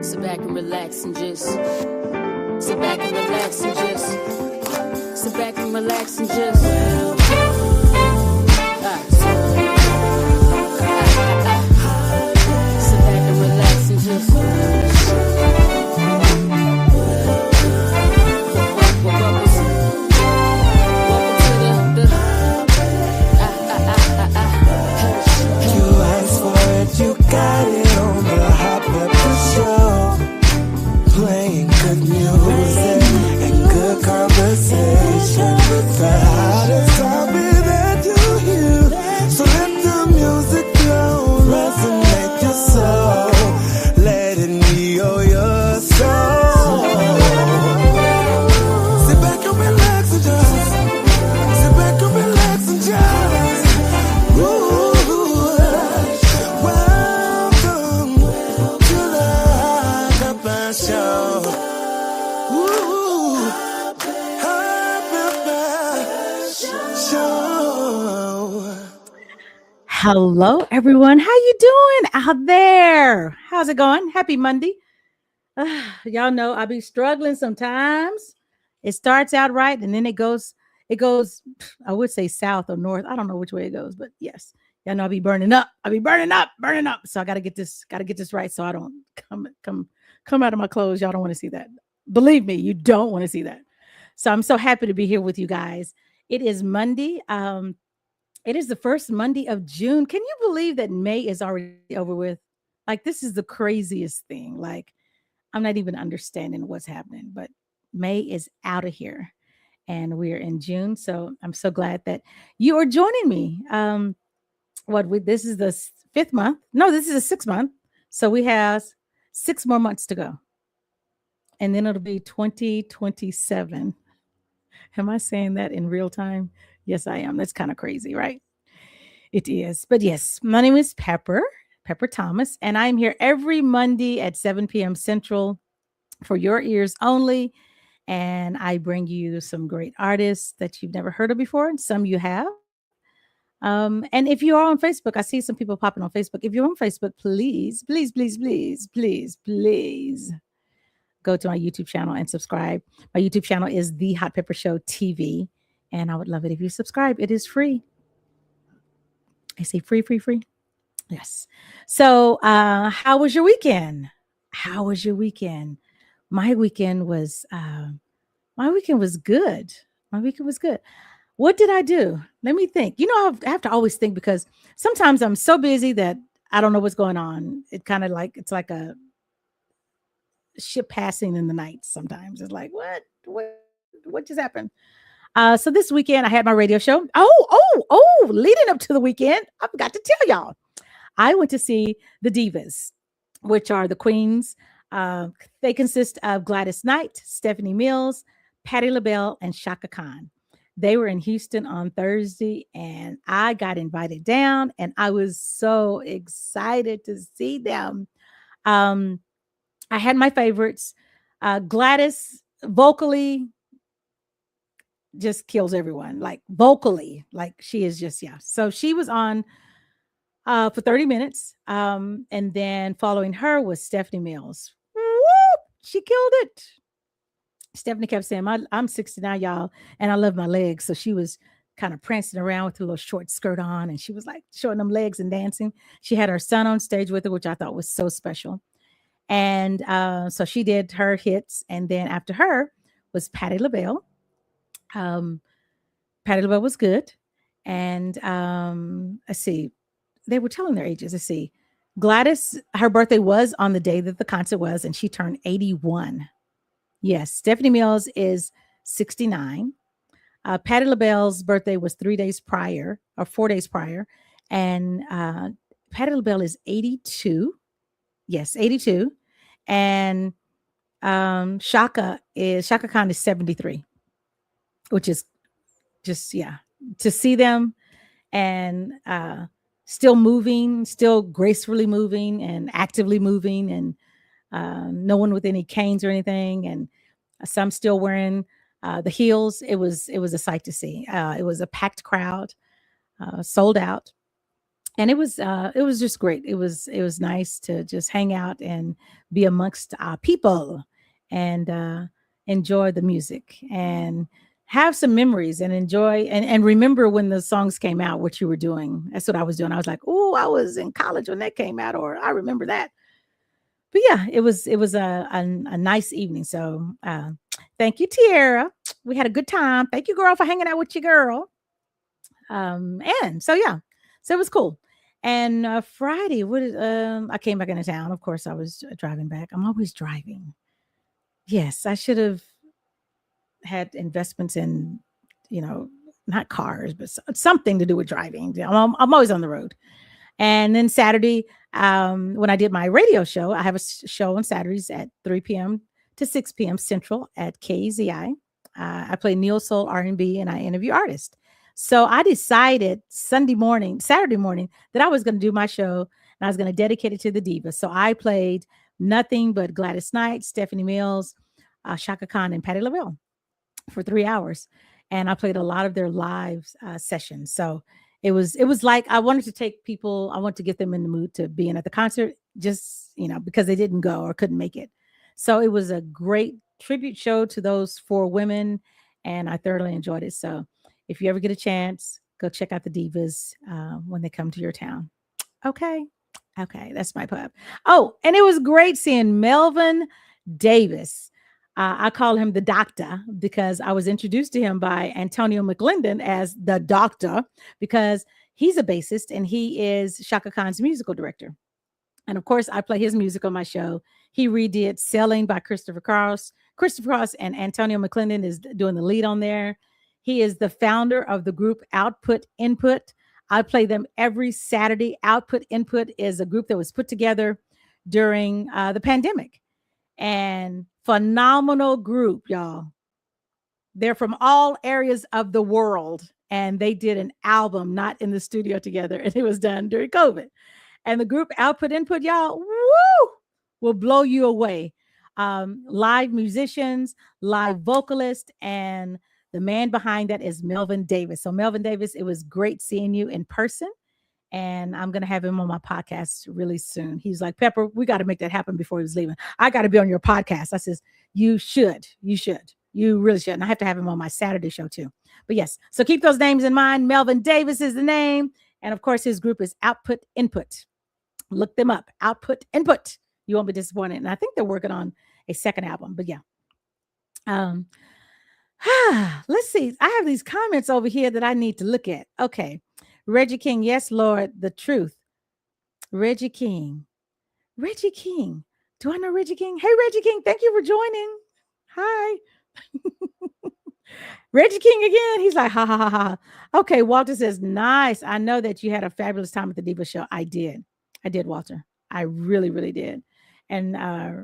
Sit back and relax and just sit back and relax and just sit back and relax and just sit back and relax and just You asked for it, you got it on the Hot Pepper Show. Playing good music and good conversation. The hottest topic that you hear. So let the music flow, resonate your soul. Let it heal your soul. Sit back and relax and just sit back and relax and just welcome to the Hot Pepper Show. Hot Pepper Show. Hello, everyone. How you doing out there? How's it going? Happy Monday. Y'all know I be struggling sometimes. It starts out right, and then it goes, I would say south or north. I don't know which way it goes, but yes. Y'all know I be burning up. Burning up. So I gotta get this right so I don't come out of my clothes. Y'all don't want to see that. Believe me, you don't want to see that. So I'm so happy to be here with you guys. It is Monday. It is the first Monday of June. Can you believe that May is already over with? Like, this is the craziest thing. Like, I'm not even understanding what's happening, but May is out of here and we're in June. So I'm so glad that you are joining me. This is the fifth month. No, this is the sixth month. So we have 6 more months to go. And then it'll be 2027. Am I saying that in real time? Yes, I am. That's kind of crazy, right? It is. But yes, my name is Pepper Thomas, and I'm here every Monday at 7 p.m. Central for your ears only. And I bring you some great artists that you've never heard of before, and some you have. And if you are on Facebook, I see some people popping on Facebook. If you're on Facebook, please go to my YouTube channel and subscribe. My YouTube channel is The Hot Pepper Show TV. And I would love it if you subscribe. It is free. I say free. Yes. So how was your weekend? My weekend was good. What did I do? Let me think. You know, I have to always think because sometimes I'm so busy that I don't know what's going on. It's like a ship passing in the night. Sometimes it's like, what just happened? So this weekend I had my radio show. Leading up to the weekend, I forgot to tell y'all. I went to see the Divas, which are the queens. They consist of Gladys Knight, Stephanie Mills, Patti LaBelle, and Shaka Khan. They were in Houston on Thursday, and I got invited down, and I was so excited to see them. I had my favorites. Gladys vocally just kills everyone, like vocally, like she is just, yeah. So she was on for 30 minutes. And then following her was Stephanie Mills. Whoop, she killed it. Stephanie kept saying, I'm 69, y'all, and I love my legs. So she was kind of prancing around with her little short skirt on, and she was like showing them legs and dancing. She had her son on stage with her, which I thought was so special. And so she did her hits. And then after her was Patti LaBelle. Patti LaBelle was good. And let's see, they were telling their ages. Let's see. Gladys, her birthday was on the day that the concert was, and she turned 81. Yes, Stephanie Mills is 69. Patti LaBelle's birthday was 4 days prior. And Patti LaBelle is 82. Yes, 82. And Shaka Khan is 73, which is just, yeah, to see them and still moving, still gracefully moving and actively moving, and no one with any canes or anything, and some still wearing the heels. It was a sight to see. It was a packed crowd, sold out. And it was just great. It was nice to just hang out and be amongst people and enjoy the music and have some memories and enjoy and remember when the songs came out, what you were doing. That's what I was doing. I was like, oh, I was in college when that came out, or I remember that. But yeah, it was a nice evening. So thank you, Tierra. We had a good time. Thank you, girl, for hanging out with your girl. And so yeah, so it was cool. And Friday, I came back into town. Of course, I was driving back. I'm always driving. Yes, I should have had investments in, not cars, but something to do with driving. I'm always on the road. And then Saturday, when I did my radio show, I have a show on Saturdays at 3 p.m. to 6 p.m. Central at KZI. I play neo soul R&B and I interview artists. So I decided Saturday morning, that I was going to do my show and I was going to dedicate it to the divas. So I played nothing but Gladys Knight, Stephanie Mills, Shaka Khan, and Patti LaBelle for 3 hours. And I played a lot of their live sessions. So it was like I wanted to take people, I want to get them in the mood to being at the concert, just, because they didn't go or couldn't make it. So it was a great tribute show to those 4 women, and I thoroughly enjoyed it. So if you ever get a chance, go check out the divas when they come to your town. Okay, that's my pub. Oh, and it was great seeing Melvin Davis. I call him the doctor because I was introduced to him by Antonio McClendon as the doctor because he's a bassist and he is Shaka Khan's musical director. And of course, I play his music on my show. He redid Selling by Christopher Cross. Christopher Cross and Antonio McClendon is doing the lead on there. He is the founder of the group Output Input. I play them every Saturday. Output Input is a group that was put together during the pandemic. And phenomenal group, y'all. They're from all areas of the world. And they did an album, not in the studio together. And it was done during COVID. And the group Output Input, y'all, woo, will blow you away. Live musicians, live vocalist, and the man behind that is Melvin Davis. So Melvin Davis, it was great seeing you in person. And I'm going to have him on my podcast really soon. He's like, Pepper, we got to make that happen before he was leaving. I got to be on your podcast. I says, you should. You really should. And I have to have him on my Saturday show too. But yes, so keep those names in mind. Melvin Davis is the name. And of course, his group is Output Input. Look them up. Output Input. You won't be disappointed. And I think they're working on a second album. But yeah. Let's see. I have these comments over here that I need to look at. Okay. Reggie King. Yes, Lord, the truth. Reggie King. Do I know Reggie King? Hey, Reggie King. Thank you for joining. Hi. Reggie King again. He's like, ha, ha, ha, ha. Okay. Walter says, nice. I know that you had a fabulous time at the Diva Show. I did, Walter. I really, really did. And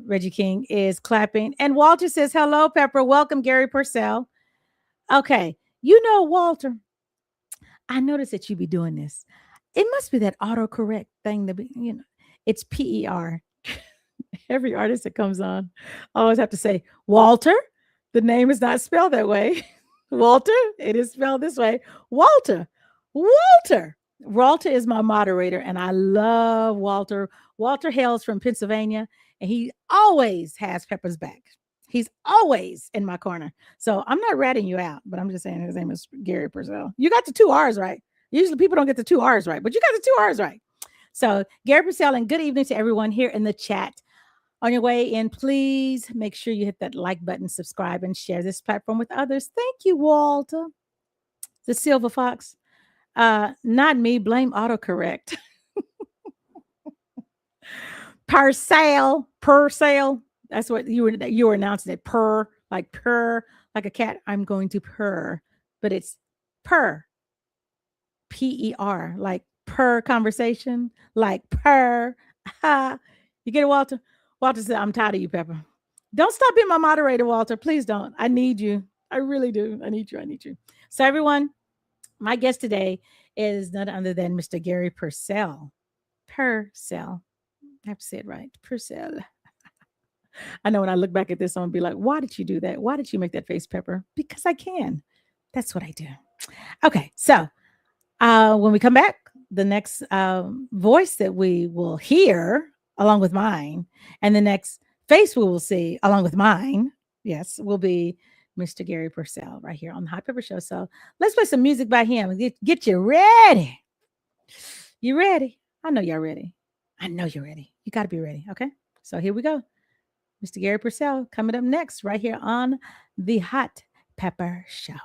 Reggie King is clapping. And Walter says, hello, Pepper. Welcome, Garry Percell. Okay. Walter, I noticed that you be doing this. It must be that autocorrect thing that it's PER. Every artist that comes on, I always have to say, Walter, the name is not spelled that way. Walter, it is spelled this way. Walter is my moderator, and I love Walter. Walter hails from Pennsylvania, and he always has Pepper's back. He's always in my corner. So I'm not ratting you out, but I'm just saying his name is Garry Percell. You got the 2 R's right. Usually people don't get the 2 R's right, but you got the 2 R's right. So Garry Percell, and good evening to everyone here in the chat. On your way in, please make sure you hit that like button, subscribe, and share this platform with others. Thank you, Walter. The Silver Fox. Not me. Blame autocorrect. Percell. That's what you were announcing it. Purr, like a cat. I'm going to purr, but it's purr. PER, like per conversation, like per. You get it, Walter? Walter said, I'm tired of you, Pepper. Don't stop being my moderator, Walter. Please don't. I need you. I really do. I need you. So everyone, my guest today is none other than Mr. Garry Percell. Percell. I have to say it right. Percell. I know when I look back at this, I'm going to be like, why did you do that? Why did you make that face, Pepper? Because I can. That's what I do. Okay. So when we come back, the next voice that we will hear along with mine, and the next face we will see along with mine, yes, will be Mr. Garry Percell right here on the Hot Pepper Show. So let's play some music by him and get you ready. You ready? I know you're ready. I know you're ready. You got to be ready. Okay. So here we go. Mr. Garry Percell coming up next right here on the Hot Pepper Show.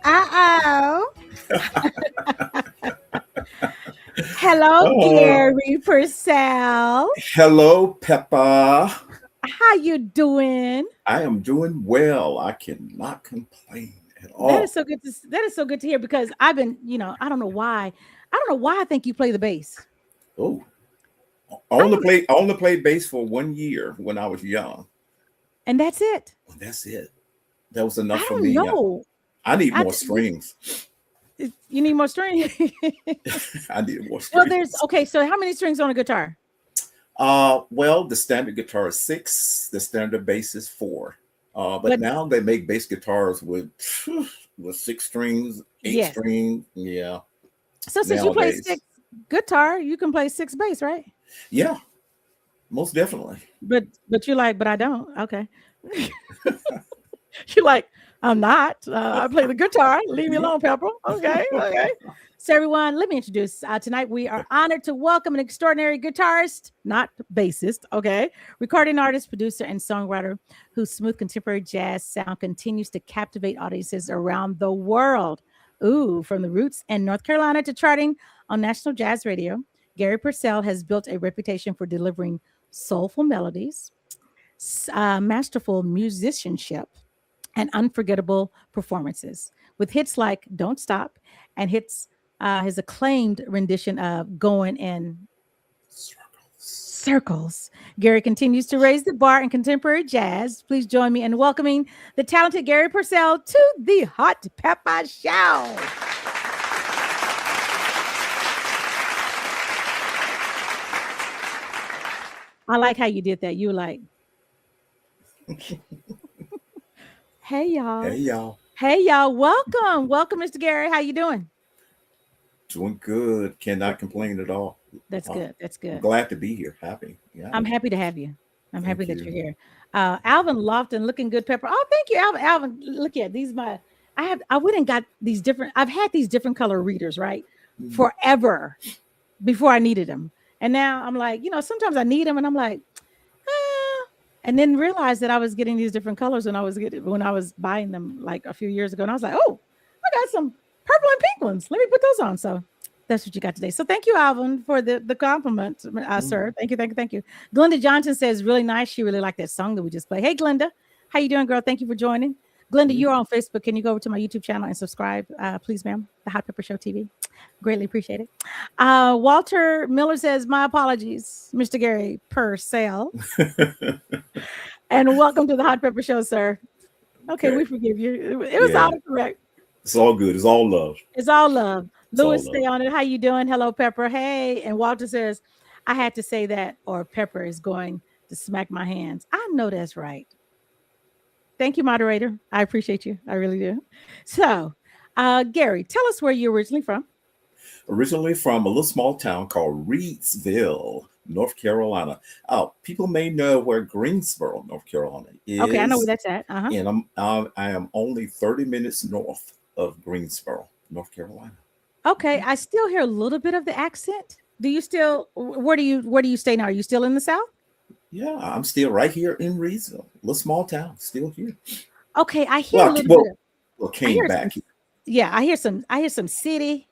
Uh-oh. Hello, Garry Percell. Hello, Peppa. How you doing? I am doing well. I cannot complain at all. That is so good to hear, because I've been, I don't know why I think you play the bass. Oh, I only played bass for 1 year when I was young. And that's it. That's it. That was enough for me. No. I need more strings. You need more strings? I need more strings. Well, so how many strings on a guitar? Well, the standard guitar is 6. The standard bass is 4. But now they make bass guitars with 6 strings, 8 strings. Yeah. So since you play 6 guitar, you can play 6 bass, right? Yeah, most definitely. But you're like, but I don't. Okay. You're like, I'm not. I play the guitar. Leave me alone, Pepper. Okay. Okay. So, everyone, let me introduce. Tonight, we are honored to welcome an extraordinary guitarist, not bassist, okay, recording artist, producer, and songwriter whose smooth contemporary jazz sound continues to captivate audiences around the world. Ooh, from the roots in North Carolina to charting on national jazz radio, Garry Percell has built a reputation for delivering soulful melodies, masterful musicianship, and unforgettable performances with hits like Don't Stop and his acclaimed rendition of Going in Circles. Garry continues to raise the bar in contemporary jazz. Please join me in welcoming the talented Garry Percell to the Hot Pepper Show. I like how you did that. You were like, hey y'all. Hey, y'all. Hey y'all. Welcome. Welcome, Mr. Garry. How you doing? Doing good. Cannot complain at all. That's good. That's I'm good. glad to be here. Happy. Yeah. I'm happy to have you. I'm Thank happy that you. you're here. Alvin Lofton, looking good, Pepper. Oh, thank you, Alvin. Alvin, look at these. I went and got these different. I've had these different color readers, right, forever before I needed them, and now I'm like, sometimes I need them, and I'm like, and then realized that I was getting these different colors when I was buying them like a few years ago, and I was like, oh, I got some purple and pink ones. Let me put those on. So that's what you got today. So thank you, Alvin, for the compliment, sir. Thank you, thank you, thank you. Glenda Johnson says, really nice. She really liked that song that we just played. Hey, Glenda, how you doing, girl? Thank you for joining. Glenda, you're on Facebook. Can you go over to my YouTube channel and subscribe, please, ma'am? The Hot Pepper Show TV. Greatly appreciate it. Walter Miller says, my apologies, Mr. Garry Percell. And welcome to the Hot Pepper Show, sir. Okay, we forgive you. It was all correct. It's all good. It's all love. It's all love. Louis, all stay love. on it. How you doing? Hello, Pepper. Hey. And Walter says, I had to say that, or Pepper is going to smack my hands. I know that's right. Thank you, moderator. I appreciate you. I really do. So, Garry, tell us where you're originally from. Originally from a little small town called Reidsville, North Carolina. People may know where Greensboro, North Carolina is. Okay, I know where that's at. Uh-huh. And I am only 30 minutes north of Greensboro, North Carolina. Okay, I still hear a little bit of the accent. Do you still? Where do you stay now? Are you still in the South? Yeah, I'm still right here in Reidsville, a little small town, still here. Okay, I hear a little bit. Came back. I hear some city.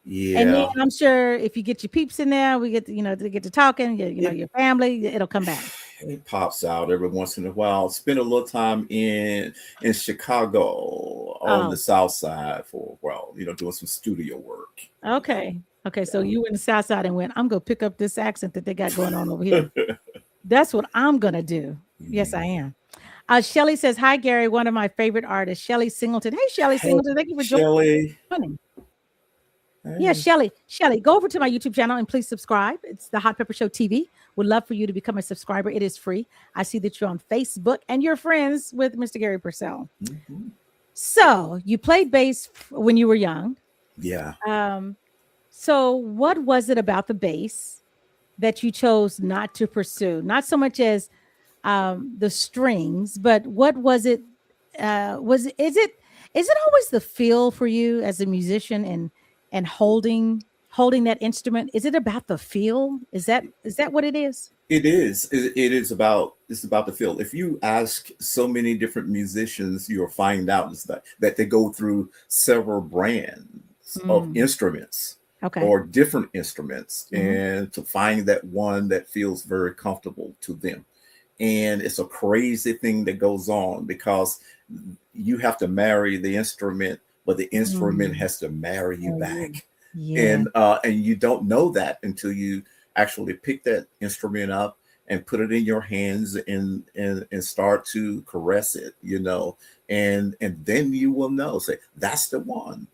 Yeah, and then I'm sure if you get your peeps in there, we get to talking. Your family, it'll come back. It pops out every once in a while. Spent a little time in Chicago on the South Side for a while, doing some studio work. Okay. So you went to the South Side and went, I'm gonna pick up this accent that they got going on over here. That's what I'm gonna do. Yes, I am. Shelly says, hi, Garry, one of my favorite artists, Shelly Singleton. Hey, Shelly Singleton, thank you for joining. Hey. Yeah, Shelly, go over to my YouTube channel and please subscribe. It's the Hot Pepper Show TV. Would love for you to become a subscriber. It is free. I see that you're on Facebook and you're friends with Mr. Garry Percell. Mm-hmm. So you played bass when you were young. Yeah. So what was it about the bass that you chose not to pursue? Not so much as the strings, but what was it? Is it always the feel for you as a musician and holding that instrument? Is it about the feel? Is that what it is? It is. It's about the feel. If you ask so many different musicians, you'll find out that they go through several brands of instruments. Okay. Or different instruments, and to find that one that feels very comfortable to them. And it's a crazy thing that goes on because you have to marry the instrument, but the instrument has to marry you back. Yeah. And you don't know that until you actually pick that instrument up and put it in your hands and start to caress it, and then you will know, say, that's the one,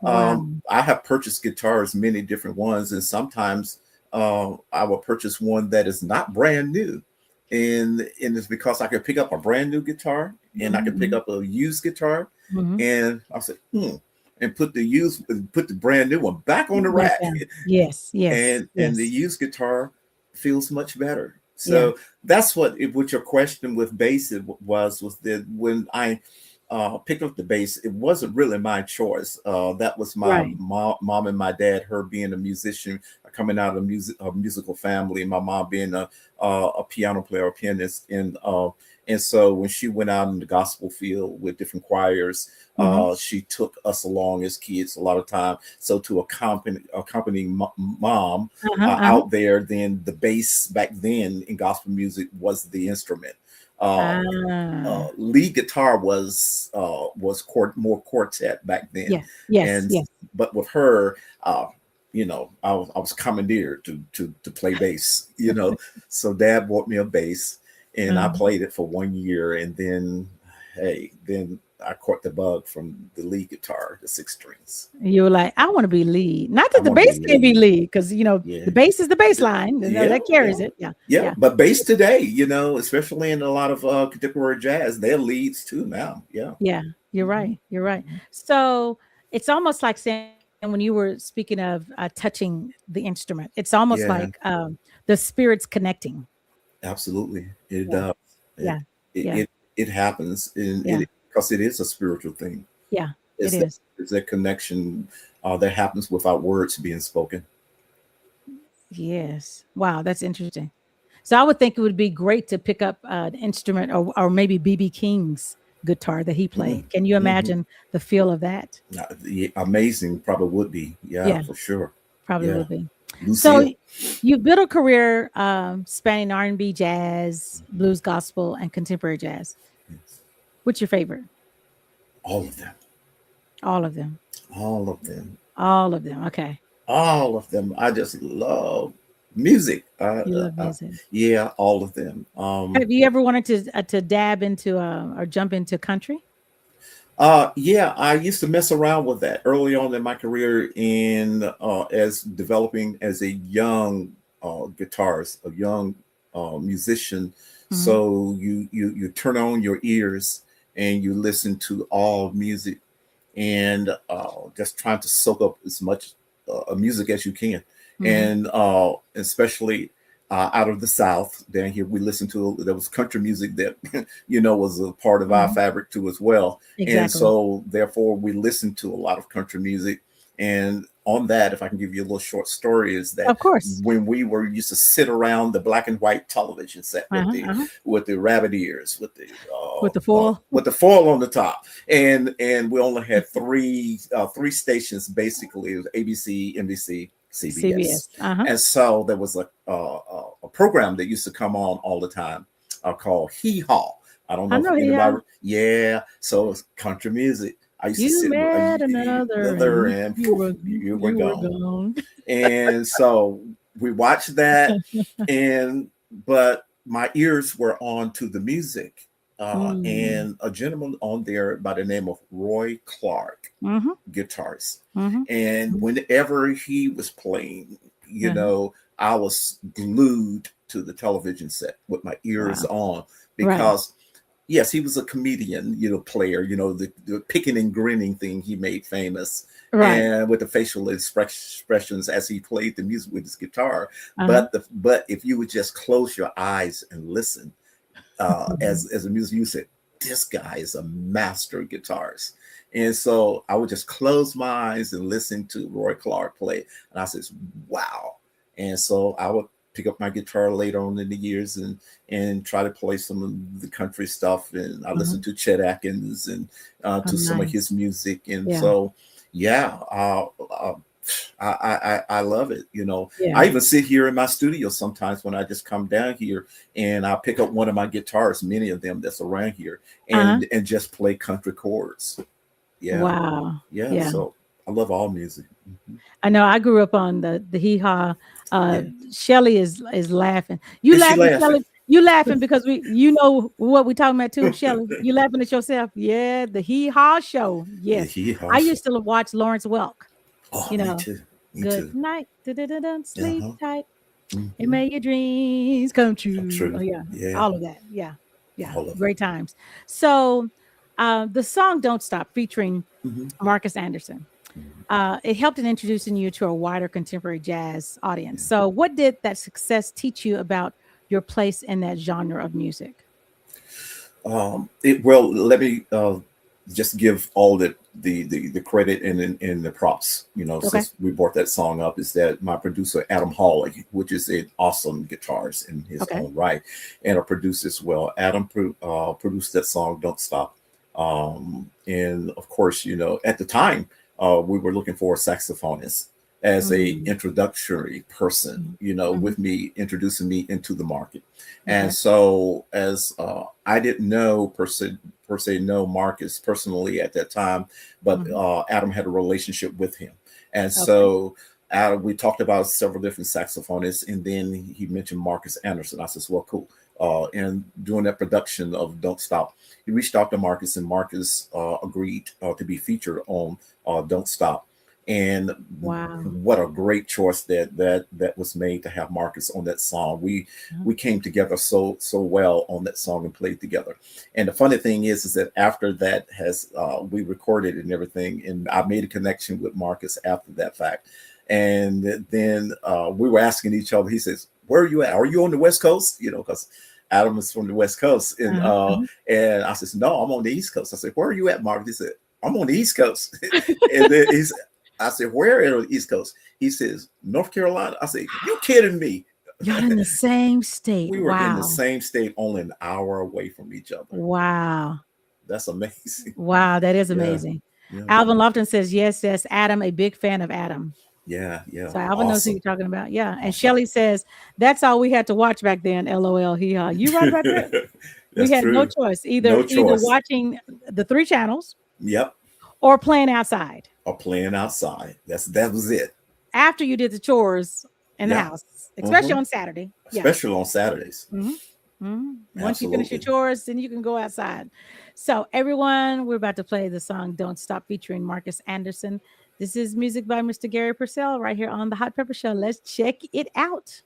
Wow. I have purchased guitars, many different ones, and sometimes I will purchase one that is not brand new, and it's because I can pick up a brand new guitar and I can pick up a used guitar, and I say, and put the brand new one back on the rack. Yes. And the used guitar feels much better. Yeah. So that's what your question with bass was that when I picked up the bass, it wasn't really my choice. That was my Right. mom and my dad, her being a musician, coming out of a musical family, my mom being a piano player, a pianist, and so when she went out in the gospel field with different choirs, Mhm. she took us along as kids a lot of time. So to accompany mom Uh-huh. Uh-huh. out there, then the bass back then in gospel music was the instrument. Uh, Ah. Lead guitar was more quartet back then, Yeah. Yes. and Yes. but with her, I was commandeered to play bass. So Dad bought me a bass, and I Mhm. played it for 1 year, and then I caught the bug from the lead guitar, the 6 strings. You were like, I want to be lead. Not I that the want to bass be can't be lead. lead, because Yeah, the bass is the bass line. yeah, That carries yeah. it. Yeah. Yeah, Yeah. but bass today, especially in a lot of contemporary jazz, they're leads too now. Yeah. Yeah. You're Hmm. right. You're right. So it's almost like saying, when you were speaking of touching the instrument, it's almost Yeah, like the spirits connecting. absolutely. It Yeah. does. It Yeah. it Yeah. it, it happens, and Yeah. it because it is a spiritual thing. Yeah. It It's that is. it's that connection that happens without words being spoken. Yes. Wow. That's interesting. So I would think it would be great to pick up an instrument, or maybe BB King's guitar that he Hmm. played. Can you Hmm. imagine the feel of that? Amazing, probably would be. Yeah, Yeah, for sure. probably Yeah, would be. So Lucille. you built a career spanning R&B, jazz, blues, gospel, and contemporary jazz. Yes. What's your favorite? All of them. All of them. All of them. All of them. Okay. All of them. I just love music. You love music. Yeah, all of them. Have you ever wanted to dab into or jump into country? Yeah, I used to mess around with that early on in my career in as developing as a young guitarist, a young musician. Hmm. So you turn on your ears and you listen to all music, and just trying to soak up as much music as you can, Hmm. and especially out of the South down here, we listened to there was country music that was a part of our Hmm. fabric too as well, and Exactly. so therefore we listened to a lot of country music. And on that, if I can give you a little short story, is that Of course. when we were used to sit around the black and white television set with Uh-huh, the uh-huh. rabbit ears, With the foil. with the foil on the top, and we only had three stations basically. It was ABC, NBC, CBS, CBS. Uh-huh. and so there was a program that used to come on all the time called Hee Haw. I don't I know if know he. anybody, yeah. So it's country music. I used to You sit met another, and there, and you poof, were you were you were gone. gone. And so we watched that, and but my ears were on to the music, Mm. and a gentleman on there by the name of Roy Clark, Mhm. guitarist, Mhm. and whenever he was playing, Uh-huh. I was glued to the television set with my ears Wow. on, Right. because yes, he was a comedian, player, the picking and grinning thing he made famous, Right. and with the facial expressions as he played the music with his guitar. Uh-huh. But if you would just close your eyes and listen, as a musician, you said, this guy is a master guitarist. And so I would just close my eyes and listen to Roy Clark play. And I says, wow. And so I would pick up my guitar later on in the years and try to play some of the country stuff. And I Mhm. listened to Chet Atkins and Oh, to some of his nice. music. And Yeah. so, yeah, I love it. Yeah. I even sit here in my studio sometimes when I just come down here, and I pick up one of my guitars, many of them that's around here, Uh-huh. and just play country chords. Yeah, Wow. yeah. Yeah. So I love all music. Mhm. I know I grew up on the hee haw. Uh, Yeah. Shelly is laughing. You Is she laughing, laughing? Shelly? You laughing because what we talking about too, Shelly? You laughing at yourself? Yeah, the hee haw show. Yeah, Yes, he I also. used to watch Lawrence Welk. Oh, You me know, too. Me good too. night, da-da-da-dun, Uh sleep huh. tight, and Hmm. may your dreams come true. Oh True. yeah, Yeah. all of that. Yeah, yeah, All of it. great times. So, the song "Don't Stop" featuring Hmm. Marcus Anderson. It helped in introducing you to a wider contemporary jazz audience. So, what did that success teach you about your place in that genre of music? Well, let me just give all the credit and the props. Okay. Since we brought that song up, is that my producer Adam Hawley, which is an awesome guitarist in his own right, and a producer as well. Adam produced that song "Don't Stop," and of course, at the time, we were looking for a saxophonist as a introductory person, with me, introducing me into the market. And so as I didn't know per se know Marcus personally at that time, but Adam had a relationship with him. And so Adam, we talked about several different saxophonists, and then he mentioned Marcus Anderson. I said, well, cool. And doing that production of Don't Stop, he reached out to Marcus, and Marcus agreed to be featured on Don't Stop. And what a great choice that was made to have Marcus on that song. We came together so well on that song and played together. And the funny thing is that after that we recorded and everything, and I made a connection with Marcus after that fact. And then we were asking each other. He says, "Where are you at? Are you on the West Coast?" Because Adam is from the West Coast, and I said, "No, I'm on the East Coast." I said, "Where are you at, Marcus?" He said, "I'm on the East Coast." And then I said, "Where on the East Coast?" He says, "North Carolina." I said, "You kidding me?" You're in the same state. We were in the same state, only an hour away from each other. Wow. That's amazing. Wow, that is amazing. Yeah. Alvin Lofton says, yes, Adam, a big fan of Adam. Yeah. So Alvin knows who you're talking about. Yeah. And Shelly says, that's all we had to watch back then. LOL. You right about that? We had no choice. Either watching the 3 channels. Yep. Or playing outside. That was it. After you did the chores in the house, especially on Saturday. Especially on Saturdays. Once you finish your chores, then you can go outside. So everyone, we're about to play the song "Don't Stop" featuring Marcus Anderson. This is music by Mr. Garry Percell right here on the Hot Pepper Show. Let's check it out.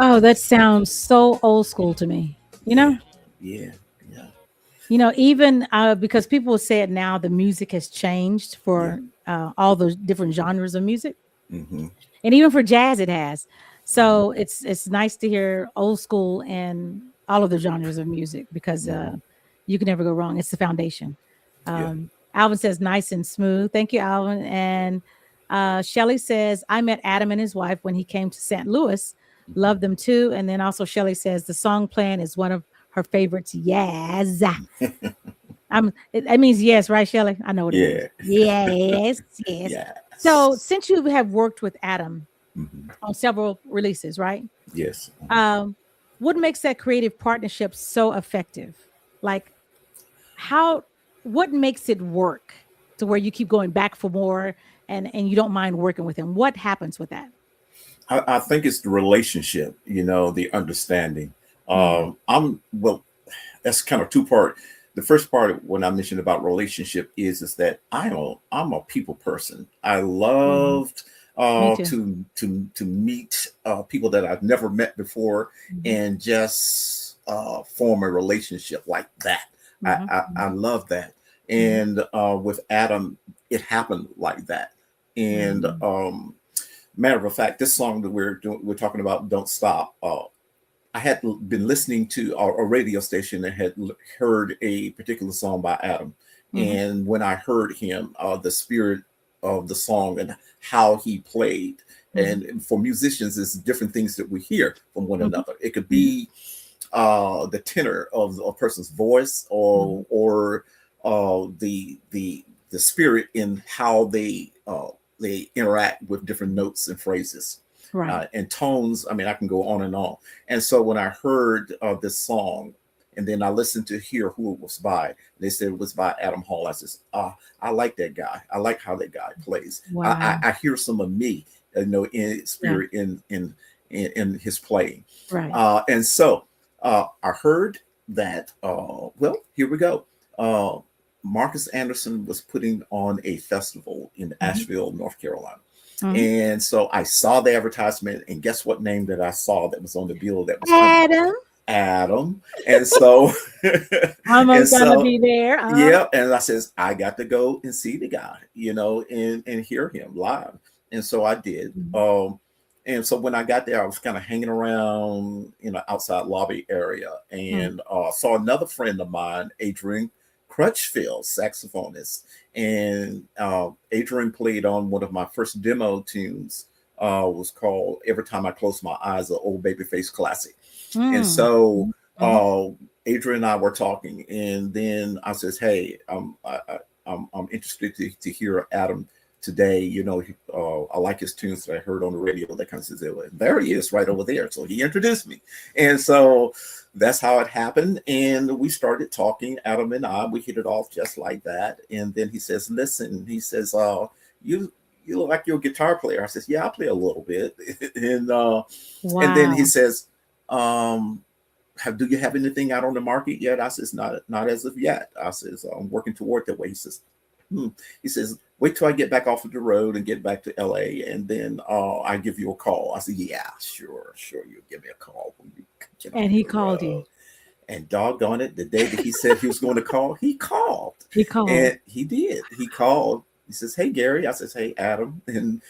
Oh, that sounds so old school to me. You Yeah, know, yeah, yeah, even because people will say it now, the music has changed yeah. for all the different genres of music, Mm-hmm. and even for jazz, it has. So it's nice to hear old school and all of the genres of music because Mm-hmm. you can never go wrong. It's the foundation. Yeah. Alvin says nice and smooth. Thank you, Alvin. And Shelly says I met Adam and his wife when he came to St. Louis. Love them too. And then also Shelly says the song playing is one of her favorites. Yes. That means yes, right, Shelly? I know what it means. Yeah. Yes, yes. So Yes. since you have worked with Adam Hmm. on several releases, right? Yes. Um, what makes that creative partnership so effective? Like how what makes it work to where you keep going back for more and you don't mind working with him? What happens with that? I think it's the relationship, the understanding. Mm, I'm well, that's kind of two part. The first part when I mentioned about relationship is that I'm a people person. I mhm. loved Me too. to meet people that I've never met before Mhm, and just form a relationship like that. mhm, I mhm, love that. mhm, And with Adam, it happened like that. And mhm, matter of fact, this song that we're talking about, "Don't Stop." I had been listening to a radio station that had heard a particular song by Adam, mhm, and when I heard him, the spirit of the song and how he played, mhm, and for musicians, it's different things that we hear from one mhm, another. It could be the tenor of a person's voice, mhm, or the spirit in how they interact with different notes and phrases right. and tones. I mean, I can go on and on. And so when I heard this song, and then I listened to hear who it was by, they said it was by Adam Hall. I says, I like that guy. I like how that guy plays. Wow. I hear some of me, in Yeah, spirit in his playing. right. And so I heard that. Well, here we go. Marcus Anderson was putting on a festival in Mhm, Asheville, North Carolina. mhm. And so I saw the advertisement, and guess what name that I saw that was on the bill that was coming? Adam, Adam. And so, and I'm gonna so, be there. yeah. And I says, I got to go and see the guy, and hear him live. And so I did. Mhm, And so when I got there, I was kind of hanging around, outside lobby area, mhm, and saw another friend of mine, Adrian Crutchfield, saxophonist, and Adrian played on one of my first demo tunes. Was called "Every Time I Close My Eyes," an old Babyface classic. And mm, so mhm, mhm, Adrian and I were talking, and then I says, "Hey, I'm interested to hear Adam today. I like his tunes that I heard on the radio. That kind of says, there he is, right over there." So he introduced me, and so that's how it happened. And we started talking, Adam and we hit it off just like that. And then he says, "Listen," he says, "You." You look like you're a guitar player. I says, "Yeah, I play a little bit." And then he wow. says, um, do you have anything out on the market yet?" I says, not as of yet. I says, "I'm working toward that way." He says, hmm. He says, "Wait till I get back off of the road and get back to LA, and then I give you a call." I said, "Yeah, sure. You give me a call when you get off And he the called you. road." And doggone it, the day that he said he was going to call, he called. He called. And he did. He called. He says, "Hey, Gary." I says, "Hey, Adam." And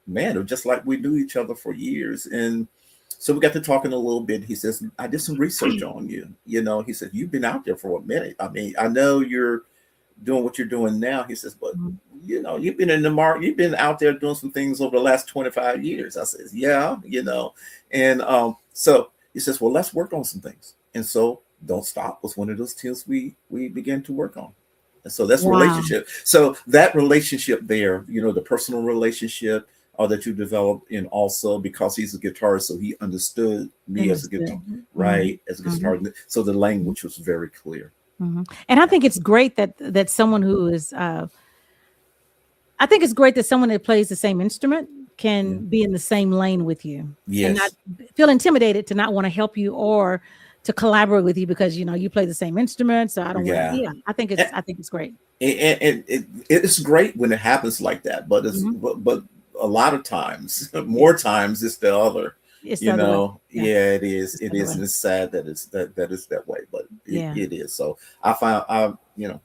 man, it was just like we knew each other for years. And so we got to talking a little bit. He says, "I did some research on you." He said, "You've been out there for a minute. I mean, I know you're doing what you're doing now." He says, "But Mhm, you've been in the market, you've been out there doing some things over the last 25 years. I says, "Yeah. And so he says, "Well, let's work on some things." And so "Don't Stop" was one of those tunes we began to work on. So that's Wow. relationship. So that relationship there, the personal relationship that you develop, and also because he's a guitarist, so he understood me as a guitar, right? As a guitarist. So the language was very clear. And I think it's great that someone who is, I think it's great that someone that plays the same instrument can be in the same lane with you, and not feel intimidated to not want to help you or to collaborate with you because you play the same instrument. So I don't want to. Yeah, I think it's great. And it's great when it happens like that, but it's but a lot of times, more times, it's the other. It's the other way. It is. It is, and it's sad that it's that way, but it is. So I found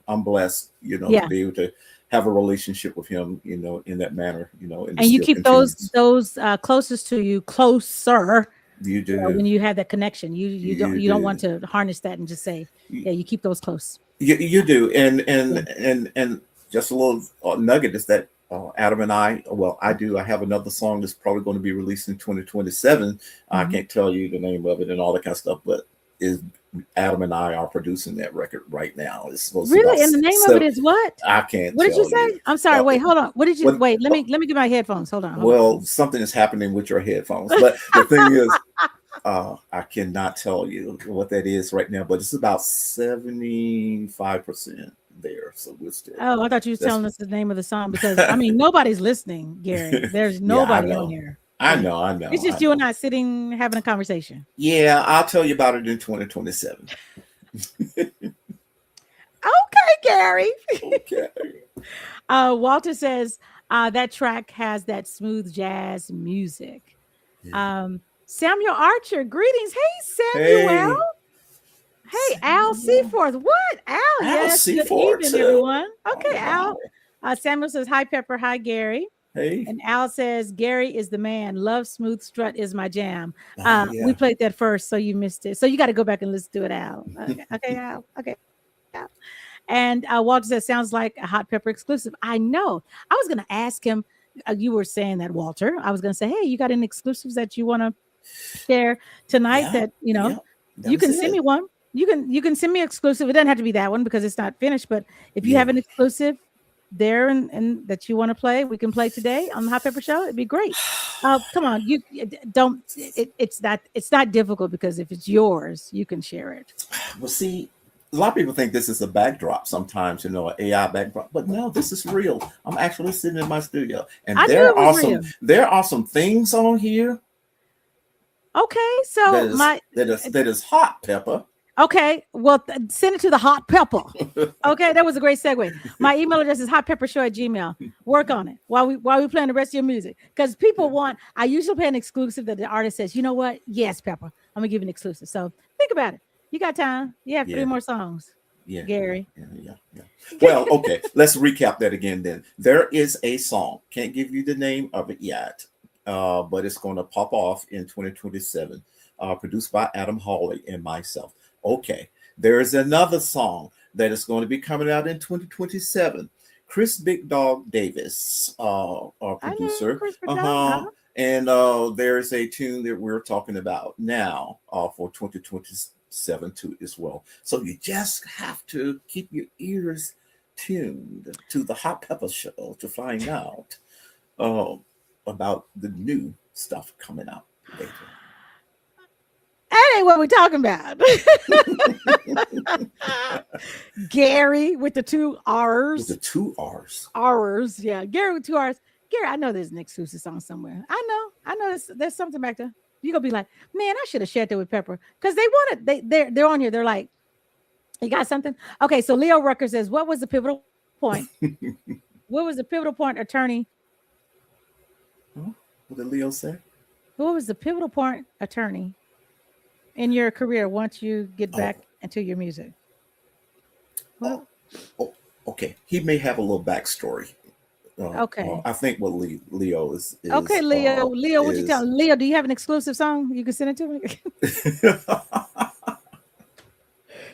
I'm blessed, to be able to have a relationship with him, in that manner, and you keep those closest to you closer. You do when you have that connection. You don't want to harness that and just say, you keep those close. You do, and just a little nugget is that Adam and I have another song that's probably going to be released in 2027. I can't tell you the name of it and all that kind of stuff, but Adam and I are producing that record right now. It's supposed really, and the name of it is what? I can't. What did you say? I'm sorry. Wait, hold on. What did you? Wait, let me get my headphones. Hold on. Something is happening with your headphones, but the thing is, I cannot tell you what that is right now, but it's about 75% there. So we're still. Oh, I thought you were telling us the name of the song because nobody's listening, Gary. There's nobody on here. I know. It's just you and I sitting having a conversation. Yeah, I'll tell you about it in 2027. Okay, Gary. Okay. Walter says that track has that smooth jazz music. Yeah. Samuel Archer, greetings. Hey, Samuel. Hey, Al Seaforth. What? Al, yes. Good evening, everyone. Okay, Al. Samuel says, hi, Pepper. Hi, Gary. Hey. And Al says, Gary is the man. Love Smooth Strut is my jam. We played that first, so you missed it. So you got to go back and listen to it, Al. Okay, Al. Okay. Al. And Walter says, sounds like a Hot Pepper exclusive. I know. I was going to ask him, you were saying that, Walter. I was going to say, hey, you got any exclusives that you want to share tonight that, you can send me one. You can send me exclusive. It doesn't have to be that one because it's not finished. But if you have an exclusive there and that you want to play, we can play today on the Hot Pepper Show. It'd be great. Come on, it's not difficult because if it's yours, you can share it. Well, see, a lot of people think this is a backdrop sometimes, an AI backdrop, but no, this is real. I'm actually sitting in my studio, and there are some things on here. Okay, so that is Hot Pepper. Okay, well, send it to the Hot Pepper. Okay, that was a great segue. My email address is hotpeppershow@gmail.com. Work on it while we playing the rest of your music. Because people I usually play an exclusive that the artist says, you know what? Yes, Pepper, I'm going to give you an exclusive. So think about it. You got time. You have 3 more songs. Yeah, Gary. Yeah. Well, okay, let's recap that again then. There is a song. Can't give you the name of it yet, but it's going to pop off in 2027, produced by Adam Hawley and myself. Okay, there is another song that is going to be coming out in 2027. Chris Big Dog Davis, our producer. And there's a tune that we're talking about now for 2027 too as well. So you just have to keep your ears tuned to the Hot Pepper Show to find out about the new stuff coming out later. That ain't what we're talking about. Gary with the 2 R's. With the 2 R's. R's, yeah. Gary with 2 R's. Gary, I know there's an exclusive song somewhere. I know there's something back there. You're gonna be like, man, I should have shared that with Pepper. Because they want it. They're on here. They're like, you got something? Okay, so Leo Rucker says, what was the pivotal point? What was the pivotal point, attorney? What did Leo say? What was the pivotal point, attorney, in your career once you get back into your music? Okay. He may have a little backstory. Okay. I think what Leo is okay, Leo. Leo, what you tell Leo? Do you have an exclusive song you can send it to me?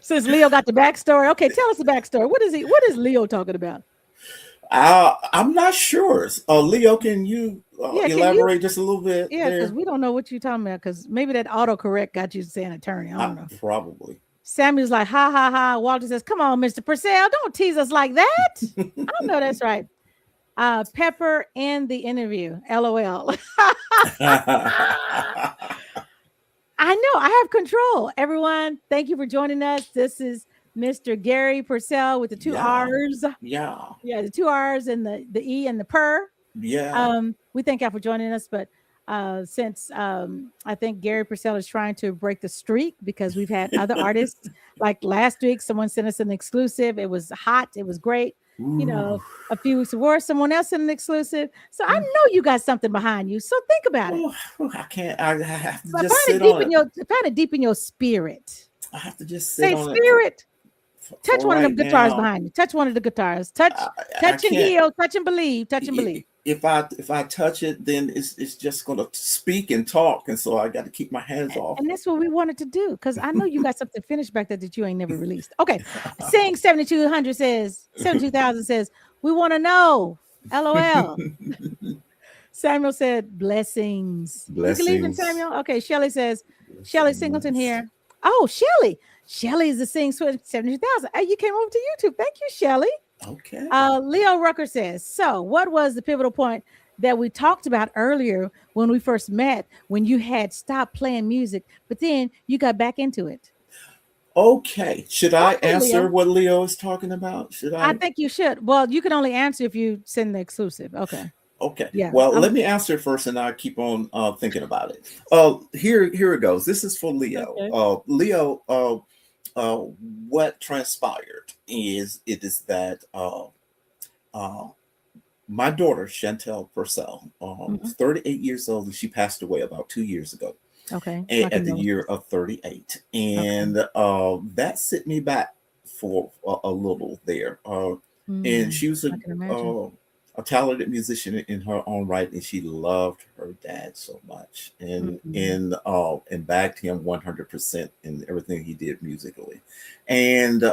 Since Leo got the backstory, okay, tell us the backstory. What is Leo talking about? I'm not sure. Leo, can you elaborate just a little bit? Yeah, because we don't know what you're talking about. Because maybe that autocorrect got you saying attorney. I don't know. Probably. Samuel's like, ha ha ha. Walter says, come on, Mr. Purcell, don't tease us like that. I know that's right. Pepper in the interview. LOL. I know I have control. Everyone, thank you for joining us. This is Mr. Garry Percell with the two R's. Yeah. Yeah, the two R's and the E and the per. Yeah. We thank y'all for joining us, but since I think Garry Percell is trying to break the streak because we've had other artists like last week, someone sent us an exclusive. It was hot. It was great. Ooh. You know, a few weeks before, someone else sent an exclusive. So I know you got something behind you. So think about it. I can't. I have to But just find sit on it. Find it deep in your spirit. I have to just sit on spirit. it. Touch one of them guitars behind you. Touch one of the guitars. Touch and heal. Touch and believe. Touch and believe. If I touch it, then it's just gonna speak and talk, and so I got to keep my hands off. And that's what we wanted to do, because I know you got something finished back there that you ain't never released. Okay, Sing 7200 says 72,000 says we want to know. LOL. Samuel said blessings. Blessings. You can leave it, Samuel. Okay, Shelly says Shelly Singleton here. Oh, Shelly. Shelly is the Sing 72,000. Hey, you came over to YouTube. Thank you, Shelly. Okay. Leo Rucker says, so what was the pivotal point that we talked about earlier when we first met, when you had stopped playing music, but then you got back into it? Okay. Should I answer Leo. what Leo is talking about? Should I? I think you should. Well, you can only answer if you send the exclusive. Okay. Okay. Yeah. Well, let me answer it first, and I'll keep on thinking about it. Here it goes. This is for Leo. Okay. Leo, what transpired is that my daughter Chantel Purcell, 38 years old, and she passed away about 2 years ago. Okay. At the year of 38, and that set me back for a little there. And she was a talented musician in her own right, and she loved her dad so much, and backed him 100% in everything he did musically, and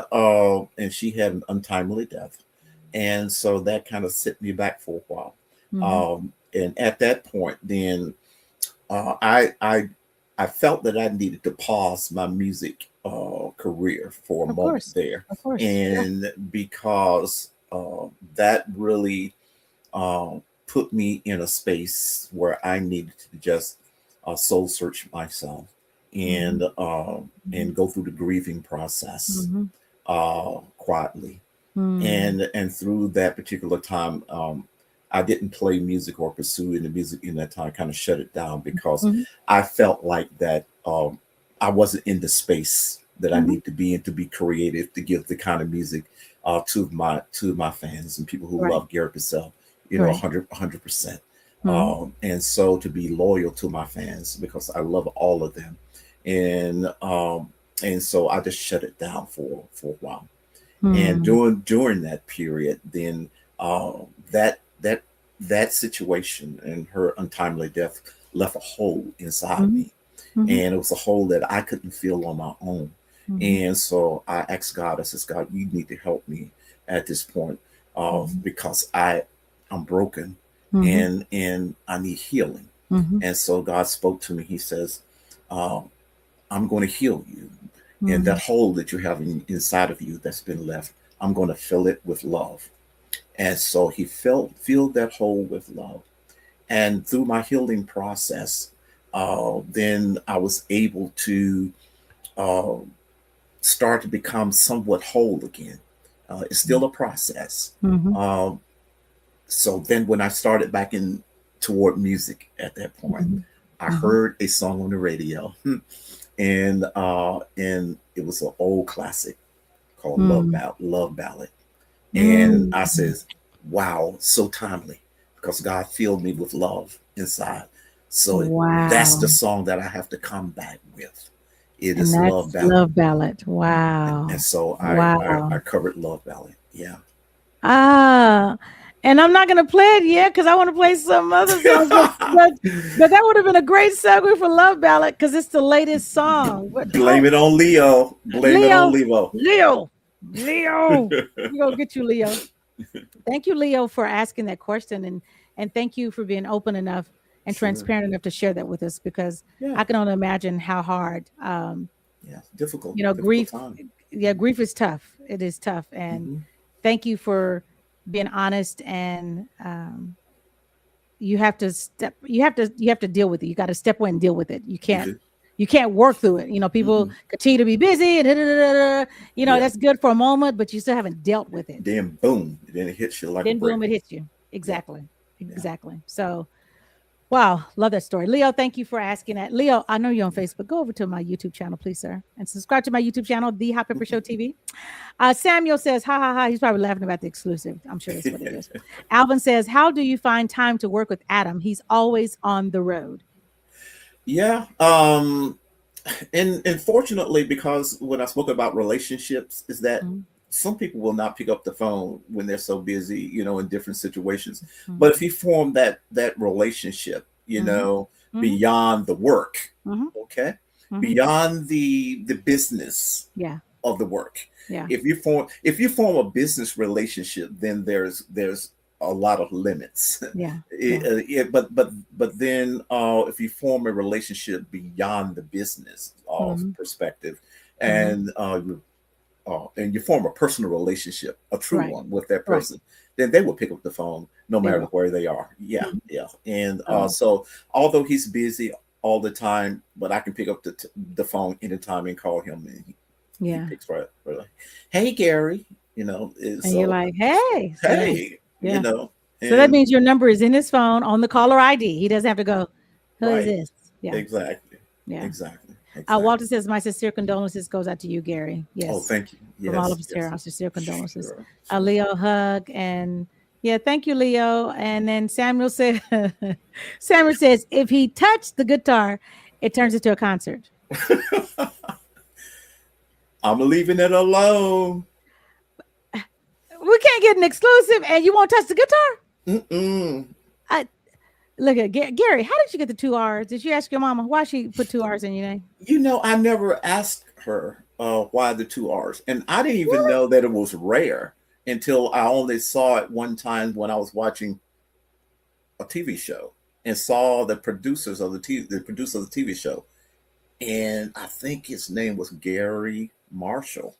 she had an untimely death, and so that kind of set me back for a while. And at that point, then I felt that I needed to pause my music career for a moment there, and because that really put me in a space where I needed to just soul search myself and go through the grieving process quietly. And through that particular time, I didn't play music or pursue any music in that time. I kind of shut it down because I felt like that I wasn't in the space that I need to be in to be creative, to give the kind of music to my fans and people who love Garry Percell, 100%. And so to be loyal to my fans because I love all of them, and so I just shut it down for a while. And during that period, then that situation and her untimely death left a hole inside me, and it was a hole that I couldn't fill on my own. And so I asked God, I said, God, you need to help me at this point because I'm broken and I need healing. And so God spoke to me. He says, I'm going to heal you. And that hole that you have inside of you that's been left, I'm going to fill it with love. And so he filled that hole with love. And through my healing process, then I was able to start to become somewhat whole again. It's still a process. So then when I started back in toward music at that point, I heard a song on the radio and it was an old classic called Love Ballad. And I says, wow, so timely because God filled me with love inside. So that's the song that I have to come back with. It is Love Ballad. Love Ballad. Wow. And so I covered Love Ballad. Yeah. And I'm not going to play it yet because I want to play some other songs. but that would have been a great segue for Love Ballad because it's the latest song. Blame it on Leo. Blame it on Leo. Leo. We're going to get you, Leo. Thank you, Leo, for asking that question. And thank you for being open enough and transparent enough to share that with us because I can only imagine how hard Yeah, difficult. You know, Difficult grief. time. Yeah, grief is tough. It is tough, and Hmm. thank you for being honest. And you have to step. You have to deal with it. You got to step away and deal with it. You You can't. do. You can't work through it. You know, people Mm-mm. continue to be busy, and you know, Yeah. that's good for a moment, but you still haven't dealt with it. Then boom, then it hits you like a Then brick. boom, it hits you. Yeah. Exactly. Yeah. Exactly. So, wow, love that story. Leo, thank you for asking that. Leo, I know you're on Facebook. Go over to my YouTube channel, please, sir, and subscribe to my YouTube channel, The Hot Pepper Show TV. Samuel says, ha ha ha. He's probably laughing about the exclusive. I'm sure that's what it is. Alvin says, how do you find time to work with Adam? He's always on the road. Yeah. And fortunately, because when I spoke about relationships, is that Mhm. some people will not pick up the phone when they're so busy, in different situations. Mhm. But if you form that relationship, Mhm. beyond the work, Mhm. okay, Mhm. beyond the business Yeah. of the work. Yeah. If you form a business relationship, then there's a lot of limits. Yeah. Yeah. But then if you form a relationship beyond the business Mhm. perspective, Mhm. and you form a personal relationship, a true Right. one with that Right. person, then they will pick up the phone no They matter will. where they are. Yeah, Mhm. yeah. And So, so although he's busy all the time, but I can pick up the phone anytime and call him, and he yeah. picks right like, hey Gary, And you're so like, hey. So yeah. hey, Yeah. So that and means your number is in his phone on the caller ID. He doesn't have to go, who is right, this? Yeah. exactly, Yeah. exactly, exactly. Walter says, my sincere condolences goes out to you, Gary. Oh, Yes. thank you. From all of Yes, us here, yes. our sincere condolences. Sure, sure. Leo hug. And yeah, thank you, Leo. And then Samuel said, Samuel says, if he touched the guitar, it turns into a concert. I'm leaving it alone. We can't get an exclusive and you won't touch the guitar. Mm-mm. Look at Gary. How did you get the 2 R's? Did you ask your mama why she put 2 R's in your name? I never asked her why the 2 R's, and I didn't even Really? know that it was rare until I only saw it one time when I was watching a TV show and saw the producers of the producer of the TV show, and I think his name was Gary Marshall.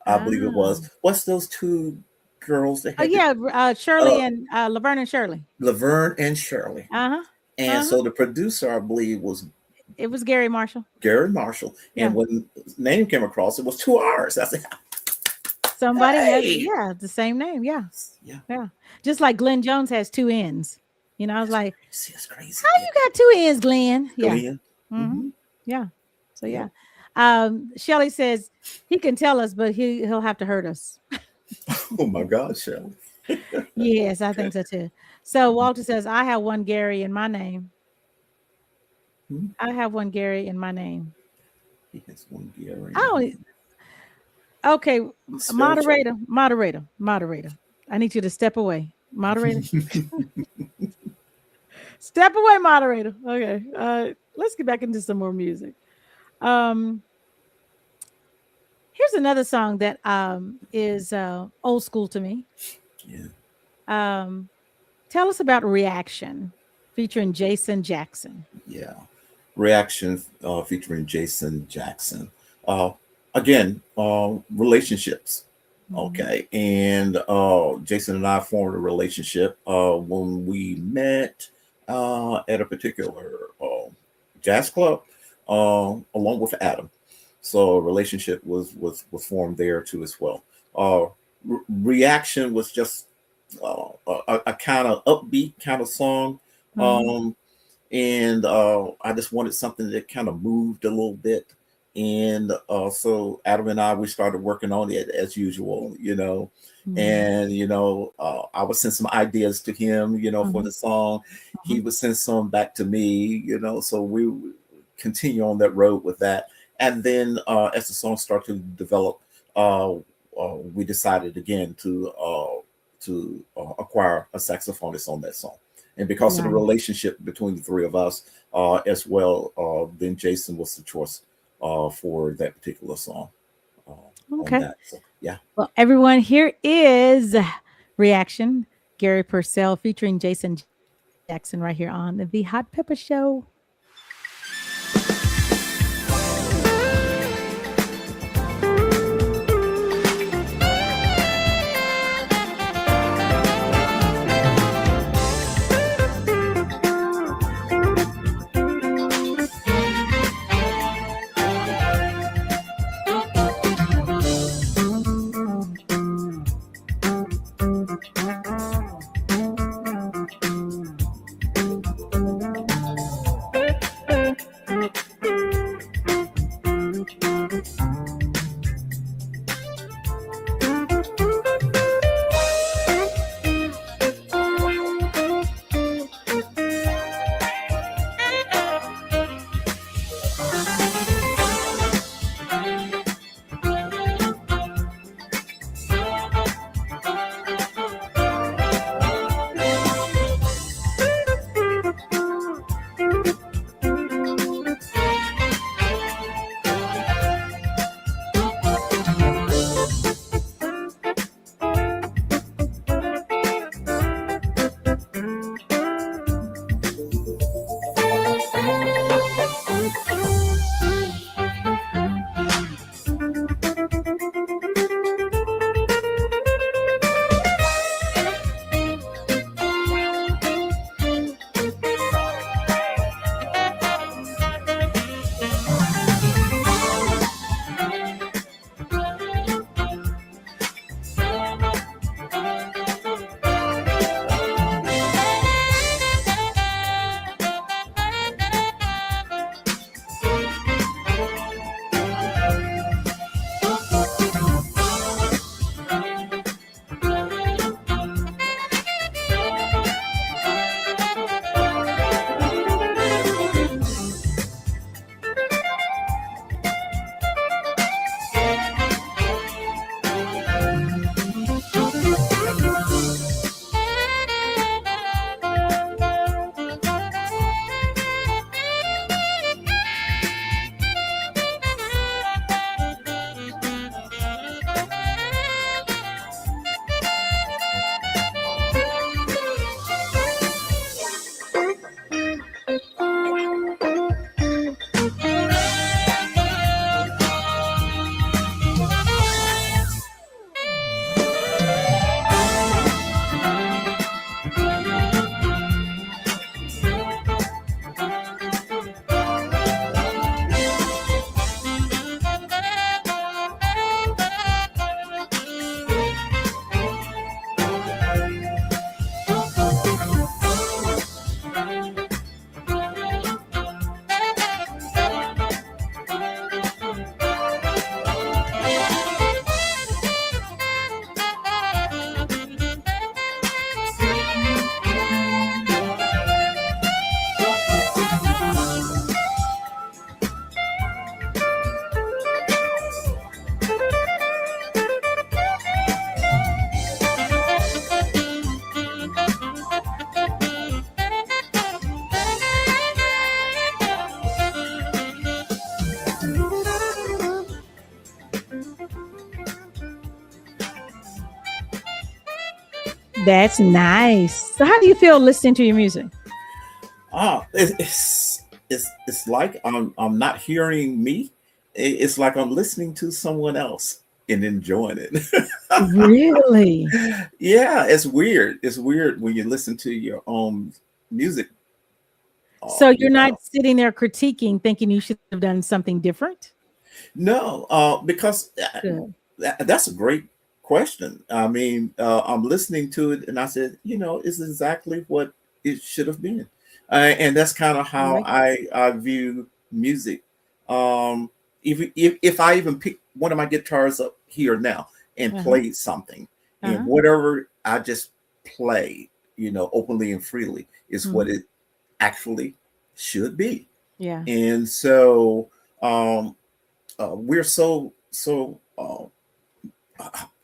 I believe it Ah. was. What's those two girls that Oh had the yeah, Shirley uh, and Laverne and Shirley. Laverne and Shirley? Uh-huh. And Uh-huh. so the producer, I believe, was It was Gary Marshall. Gary Marshall. Yeah. And when his name came across, it was 2 R's. I said, Somebody has hey. the same name. Yeah. Yeah. Yeah. Just like Glenn Jones has 2 N's. I was like, See, it's crazy. how you got 2 N's, Glenn? Yeah. Glenn. Mm-hmm. Yeah. So Yeah. Shelly says he can tell us, but he'll have to hurt us. Oh my God, Shelley. Yes, I think so too. So Walter says, I have one Gary in my name. Hmm? I have one Gary in my name. He has one Gary. Oh, okay. Spell check. Moderator. I need you to step away. Moderator. Step away, moderator. Okay. Let's get back into some more music. Here's another song that is old school to me. Yeah. Tell us about Reaction featuring Jason Jackson. Yeah. Reaction featuring Jason Jackson. Again, relationships. Okay. And Jason and I formed a relationship when we met at a particular jazz club along with Adam. So a relationship was formed there too as well. Reaction was just a kind of upbeat kind of song. And I just wanted something that kind of moved a little bit. And so Adam and I, we started working on it as usual, and I would send some ideas to him, for the song. He would send some back to me, so we would continue on that road with that. And then as the song started to develop, we decided again to acquire a saxophonist on that song. And because of the relationship between the three of us as well, then Jason was the choice for that particular song. Okay. So, yeah. Well, everyone, here is Reaction, Garry Percell featuring Jason Jackson right here on The Hot Pepper Show. That's nice. So how do you feel listening to your music? It's like I'm not hearing me. It's like I'm listening to someone else and enjoying it. Really? Yeah, it's weird. It's weird when you listen to your own music. So You you're know. not sitting there critiquing, thinking you should have done something different? No, because Good. that's a great question. I mean, I'm listening to it and I said, it's exactly what it should have been. And that's kind of I how like it. I view music. If I even pick one of my guitars up here now and Uh-huh. played something, and Uh-huh. whatever I just play, openly and freely is what Mhm. it actually should be. Yeah. And so we're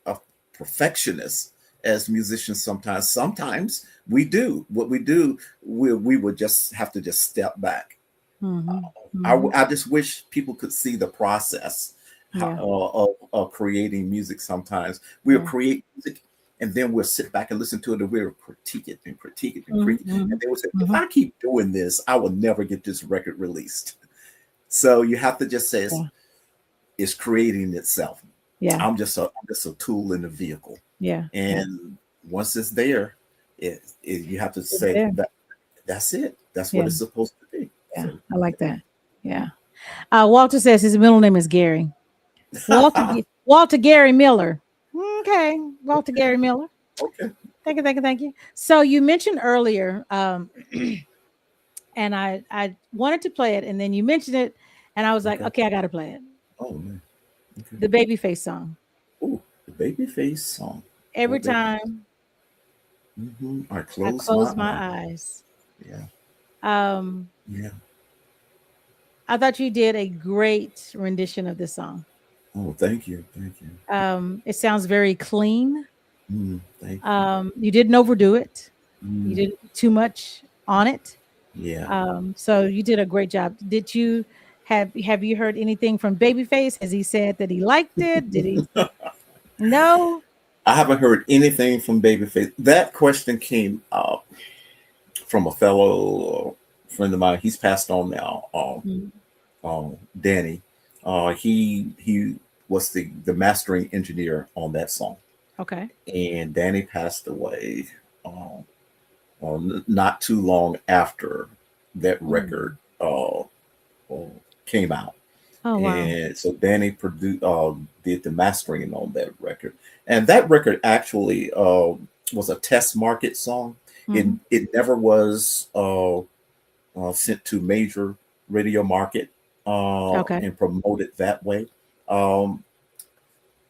a perfectionist as musicians. Sometimes we do what we do. We would just have to just step back. Mhm. I, Mhm. I just wish people could see the process Yeah. of creating music. Sometimes we'll Yeah. create music and then we'll sit back and listen to it and we'll critique it and critique it and Mhm. critique it. And Mhm. they will say, if Mhm. I keep doing this, I will never get this record released. So you have to just say Yeah. it's creating itself. Yeah. I'm just a tool in the vehicle. Yeah. Yeah. And once it's there, you have to It's say there. that's it. That's what Yeah. it's supposed to be. Yeah. So, I like that. Yeah. Walter says his middle name is Gary. Walter Gary Miller. Okay. Walter Gary Miller. okay. Thank you, thank you, thank you. So you mentioned earlier, and I wanted to play it, and then you mentioned it, and I was like, Okay. okay, I got to play it. Oh man. Okay. The Babyface song. Ooh, the Babyface song. Oh Every baby. time I I close my close eyes. my eyes. Yeah. Um, Yeah. I thought you did a great rendition of this song. Oh, thank you. Thank you. It sounds very clean. Thank you. You didn't overdo it. You Mm, didn't too much on it. yeah. So you did a great job. Did you have you heard anything from Babyface? Has he said that he liked it? Did he? No. I haven't heard anything from Babyface. That question came up from a fellow friend of mine. He's passed on now. Mm, Danny. He was the mastering engineer on that song, okay. and Danny passed away not too long after that record came out. Oh wow. And so Danny did the mastering on that record, and that record actually was a test market song. Mhm. It never was sent to major radio market Okay. and promoted that way. Um,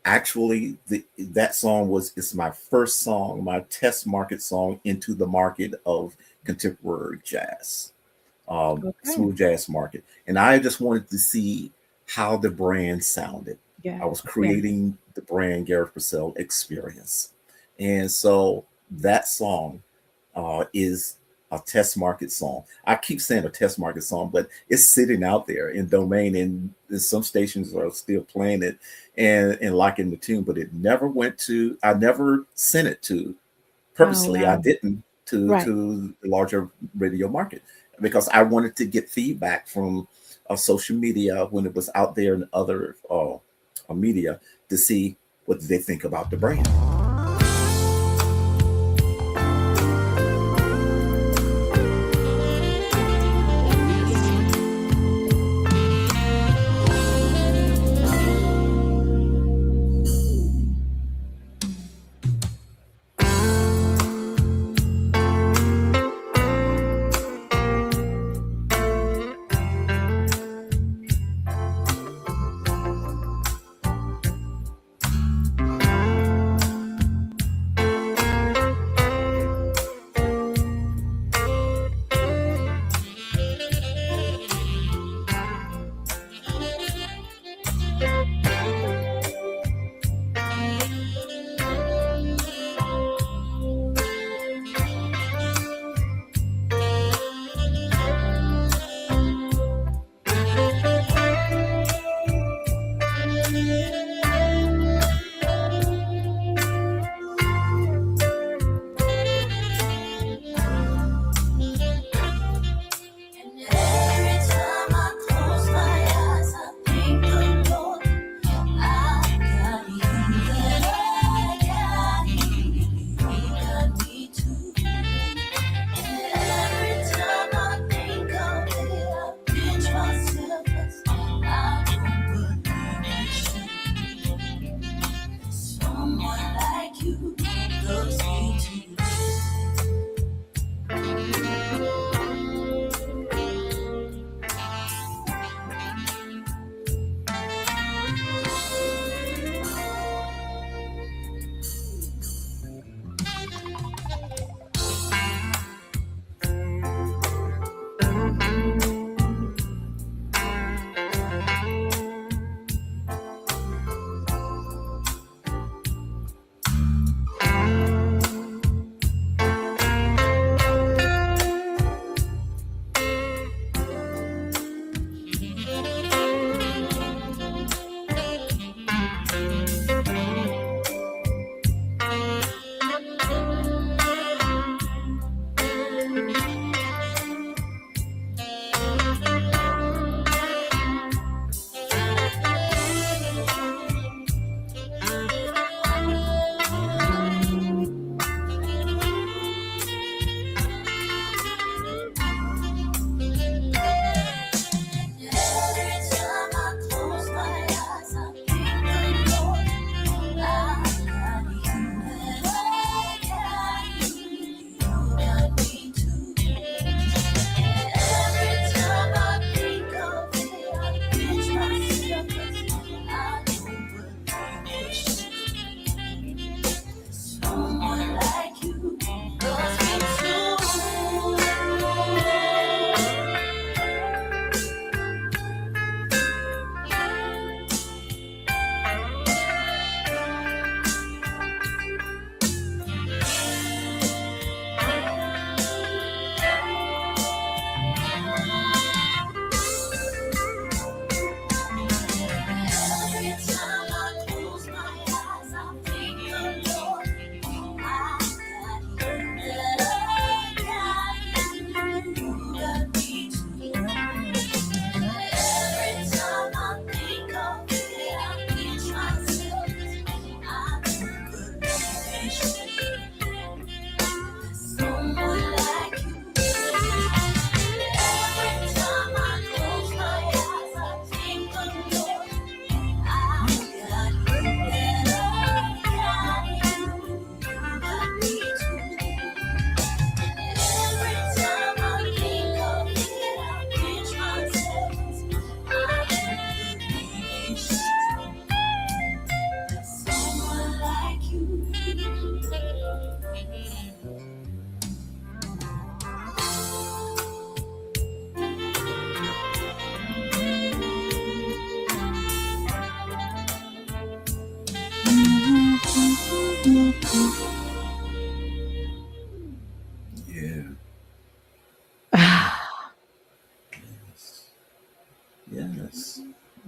Actually, that song is my first song, my test market song into the market of contemporary jazz, Okay. smooth jazz market, and I just wanted to see how the brand sounded. Yeah. I was Yeah. creating the brand Garry Percell experience, and so that song is a test market song. I keep saying a test market song, but it's sitting out there in domain, and some stations are still playing it and liking the tune, but it never went to. I never sent it to Oh purposely. I wow. didn't Right. to the larger radio market because I wanted to get feedback from social media when it was out there in other media to see what they think about the brand.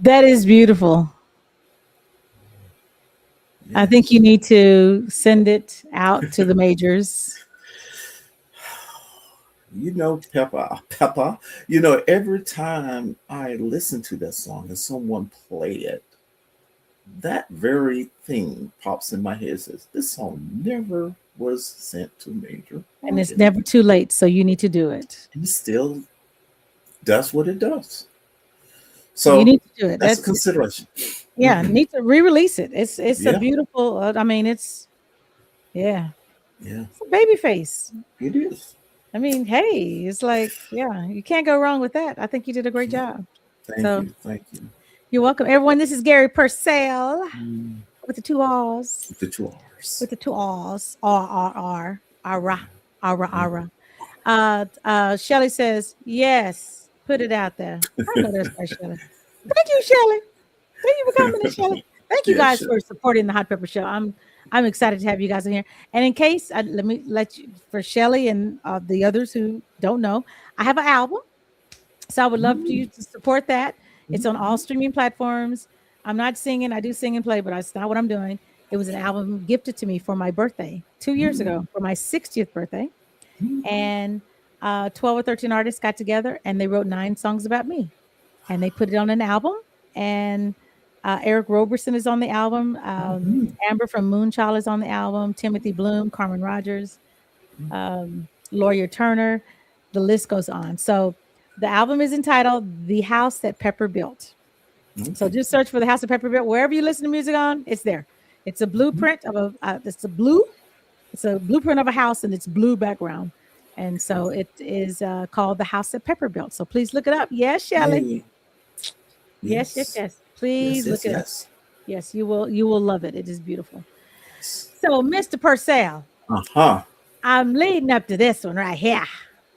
That is beautiful. I think you need to send it out to the majors. You know, Pepper, every time I listen to that song and someone play it, that very thing pops in my head. It says, this song never was sent to major And it's market. never too late, so you need to do it. And it still does what it does. You So need to do it. that's a That's consideration. yeah. Need to re-release it. It's a Yeah, beautiful. I mean, it's yeah. yeah, It's a baby face. it is. I mean, hey, it's like yeah, you can't go wrong with that. I think you did a great job. Thank So you. Thank you. you're welcome, everyone. This is Garry Percell Mm, with the two R's. the 2 hours. With the two R's. R. Ara. Ara. Mm. Ara. Shelly says, yes, put it out there. I know that's right, Shelly. Thank you, Shelly. Thank you for coming in, Shelly. Thank you Yeah, guys sure. for supporting the Hot Pepper Show. I'm excited to have you guys in here. And in case, let me let you, for Shelly and the others who don't know, I have an album. So I would love for you to support that. It's on all streaming platforms. I'm not singing. I do sing and play, but that's not what I'm doing. It was an album gifted to me for my birthday 2 years ago, for my 60th birthday. And 12 or 13 artists got together and they wrote 9 songs about me. And they put it on an album. And Eric Roberson is on the album. Amber from Moonchild is on the album. Timothy Bloom, Carmen Rogers, Lawyer Turner. The list goes on. So the album is entitled The House That Pepper Built. So just search for The House That Pepper Built. Wherever you listen to music on, it's there. It's a blueprint of it's a blueprint of a house and it's blue background. And so it is called The House That Pepper Built. So please look it up. Yes, Shelley. Yay. Yes. Please look it up. Yes. Yes, you will love it. It is beautiful. So, Mr. Purcell, Uh-huh. I'm leading up to this one right here.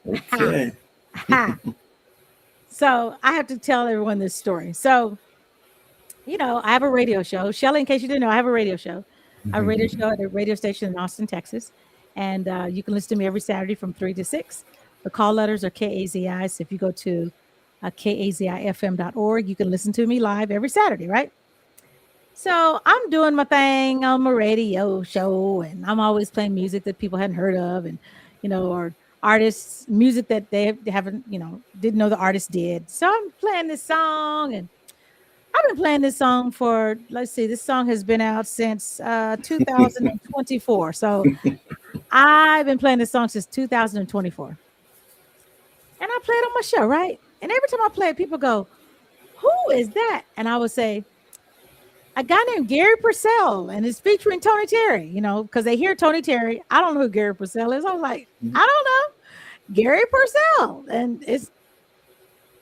Okay. Ha. So I have to tell everyone this story. So, I have a radio show. Shelly, in case you didn't know, I have a radio show. I have a radio show at a radio station in Austin, Texas. And you can listen to me every Saturday from 3 to 6. The call letters are KAZI. So if you go to kazifm.org, you can listen to me live every Saturday, right? So I'm doing my thing on my radio show, and I'm always playing music that people hadn't heard of, and or artists, music that they haven't, didn't know the artist did. So I'm playing this song, and I've been playing this song for, let's see, this song has been out since 2024. So I've been playing this song since 2024, and I play it on my show, right? And every time I play it, people go, "Who is that?" And I would say, a guy named Garry Percell, and it's featuring Tony Terry, because they hear Tony Terry. I don't know who Garry Percell is. I was like, I don't know. Garry Percell. And it's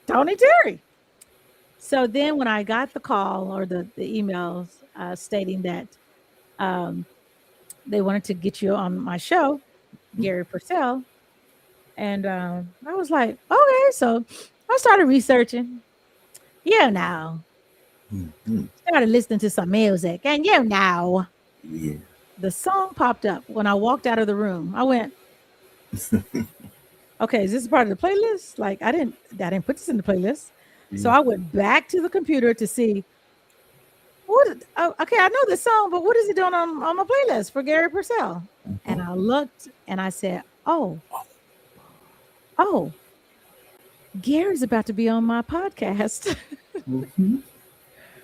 Tony Terry. So then when I got the call or the emails stating that they wanted to get you on my show, Garry Percell, and I was like, okay. So I started researching. Now. Started listening to some music, and the song popped up when I walked out of the room. I went, okay, is this part of the playlist? Like I didn't put this in the playlist. So I went back to the computer to see okay, I know this song, but what is it doing on my playlist for Garry Percell? And I looked and I said, oh, Gary's about to be on my podcast.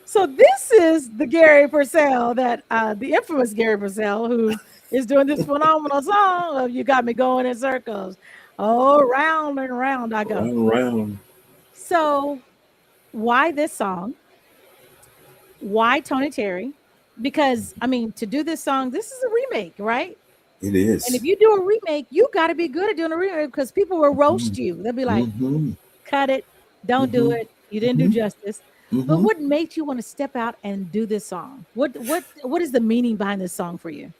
So this is the Garry Percell that the infamous Garry Percell, who is doing this phenomenal song of "You Got Me Going in Circles." Oh, round and round I go. Round. So why this song? Why Tony Terry? Because to do this song, this is a remake, right? It is. And if you do a remake, you got to be good at doing a remake because people will roast you. They'll be like, "Cut it, don't do it. You didn't do justice." But what made you want to step out and do this song? What is the meaning behind this song for you?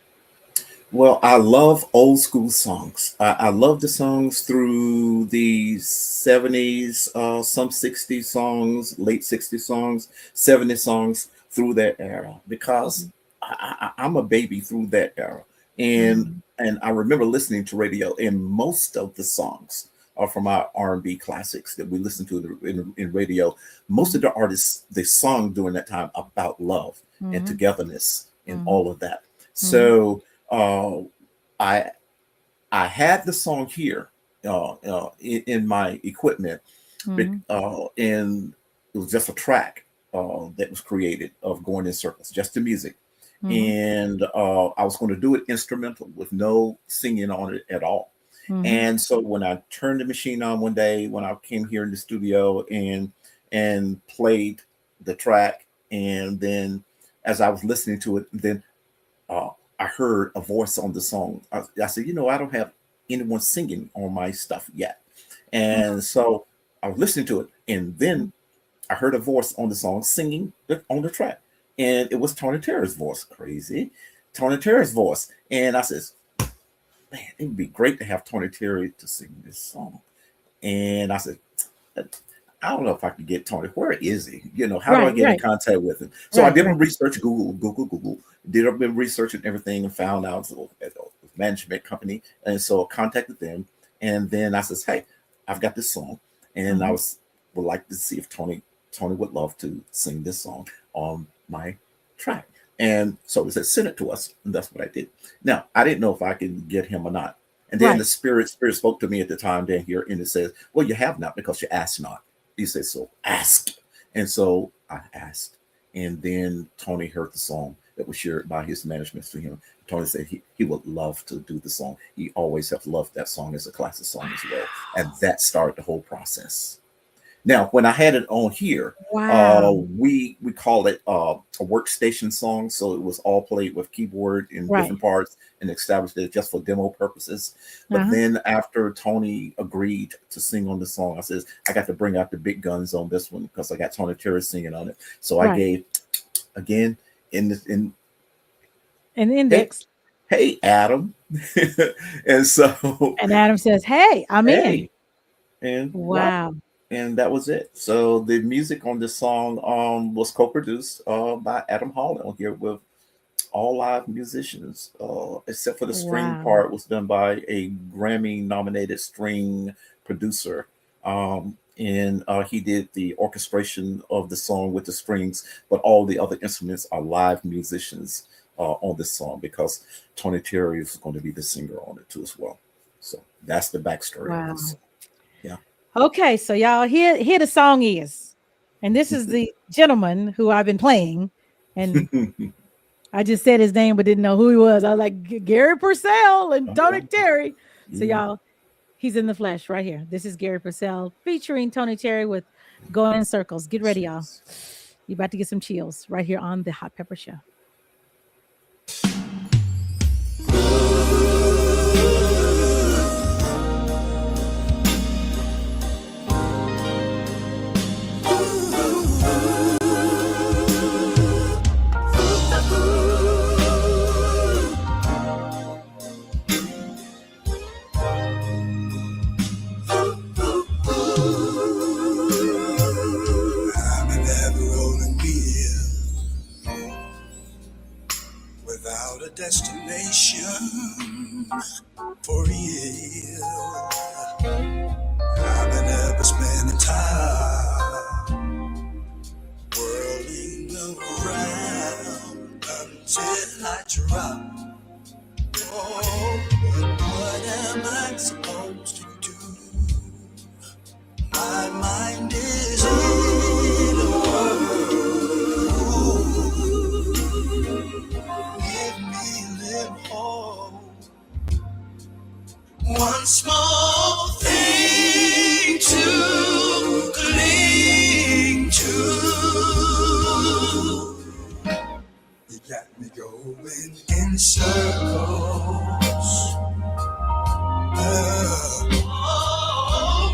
Well, I love old school songs. I love the songs through the 70s, some 60s songs, late 60s songs, 70s songs through that era, because I'm a baby through that era. And I remember listening to radio, and most of the songs from our R&B classics that we listen to in radio. Most of the artists, they sung during that time about love and togetherness and all of that. So I had the song here in my equipment, and it was just a track that was created of Going in Circles, just the music. And I was going to do it instrumental with no singing on it at all. And so when I turned the machine on one day, when I came here in the studio and played the track, and then as I was listening to it, then I heard a voice on the song. I said, I don't have anyone singing on my stuff yet. And so I was listening to it, and then I heard a voice on the song singing on the track. And it was Tony Terry's voice. Crazy. Tony Terry's voice. And I says, man, it would be great to have Tony Terry to sing this song. And I said, I don't know if I can get Tony. Where is he? How do I get in contact with him? So I did my research, Google, did a bit of research and everything, and found out a management company. And so I contacted them. And then I says, hey, I've got this song. And I would like to see if Tony would love to sing this song on my track. And so they said, send it to us. And that's what I did. Now, I didn't know if I could get him or not. And then the spirit spoke to me at the time down here, and it says, well, you have not because you asked not. He said, so ask. And so I asked. And then Tony heard the song that was shared by his management to him. Tony said he would love to do the song. He always have loved that song as a classic song as well. And that started the whole process. Now, when I had it on here, we call it a workstation song. So it was all played with keyboard in different parts and established it just for demo purposes. But then after Tony agreed to sing on the song, I says, I got to bring out the big guns on this one because I got Tony Terry singing on it. So I gave, again, in the index. Hey, Adam. And Adam says, hey, I'm in. And wow. And that was it. So the music on this song was co-produced by Adam Hawley on here with all live musicians, except for the string part was done by a Grammy-nominated string producer. And he did the orchestration of the song with the strings, but all the other instruments are live musicians on this song because Tony Terry is going to be the singer on it too as well. So that's the backstory of this. Yeah. Okay, so y'all here the song is, and this is the gentleman who I've been playing, and I just said his name but didn't know who he was. I was like Garry Percell and Tony Terry. So y'all, he's in the flesh right here. This is Garry Percell featuring Tony Terry with Going in Circles. Get ready, y'all. You're about to get some chills right here on the Hot Pepper Show. Destination for real. I've been ever spending time whirling around until I drop. Oh, what am I supposed to do? My mind is in a whirl. Give me one small thing to cling to. You got me going in circles.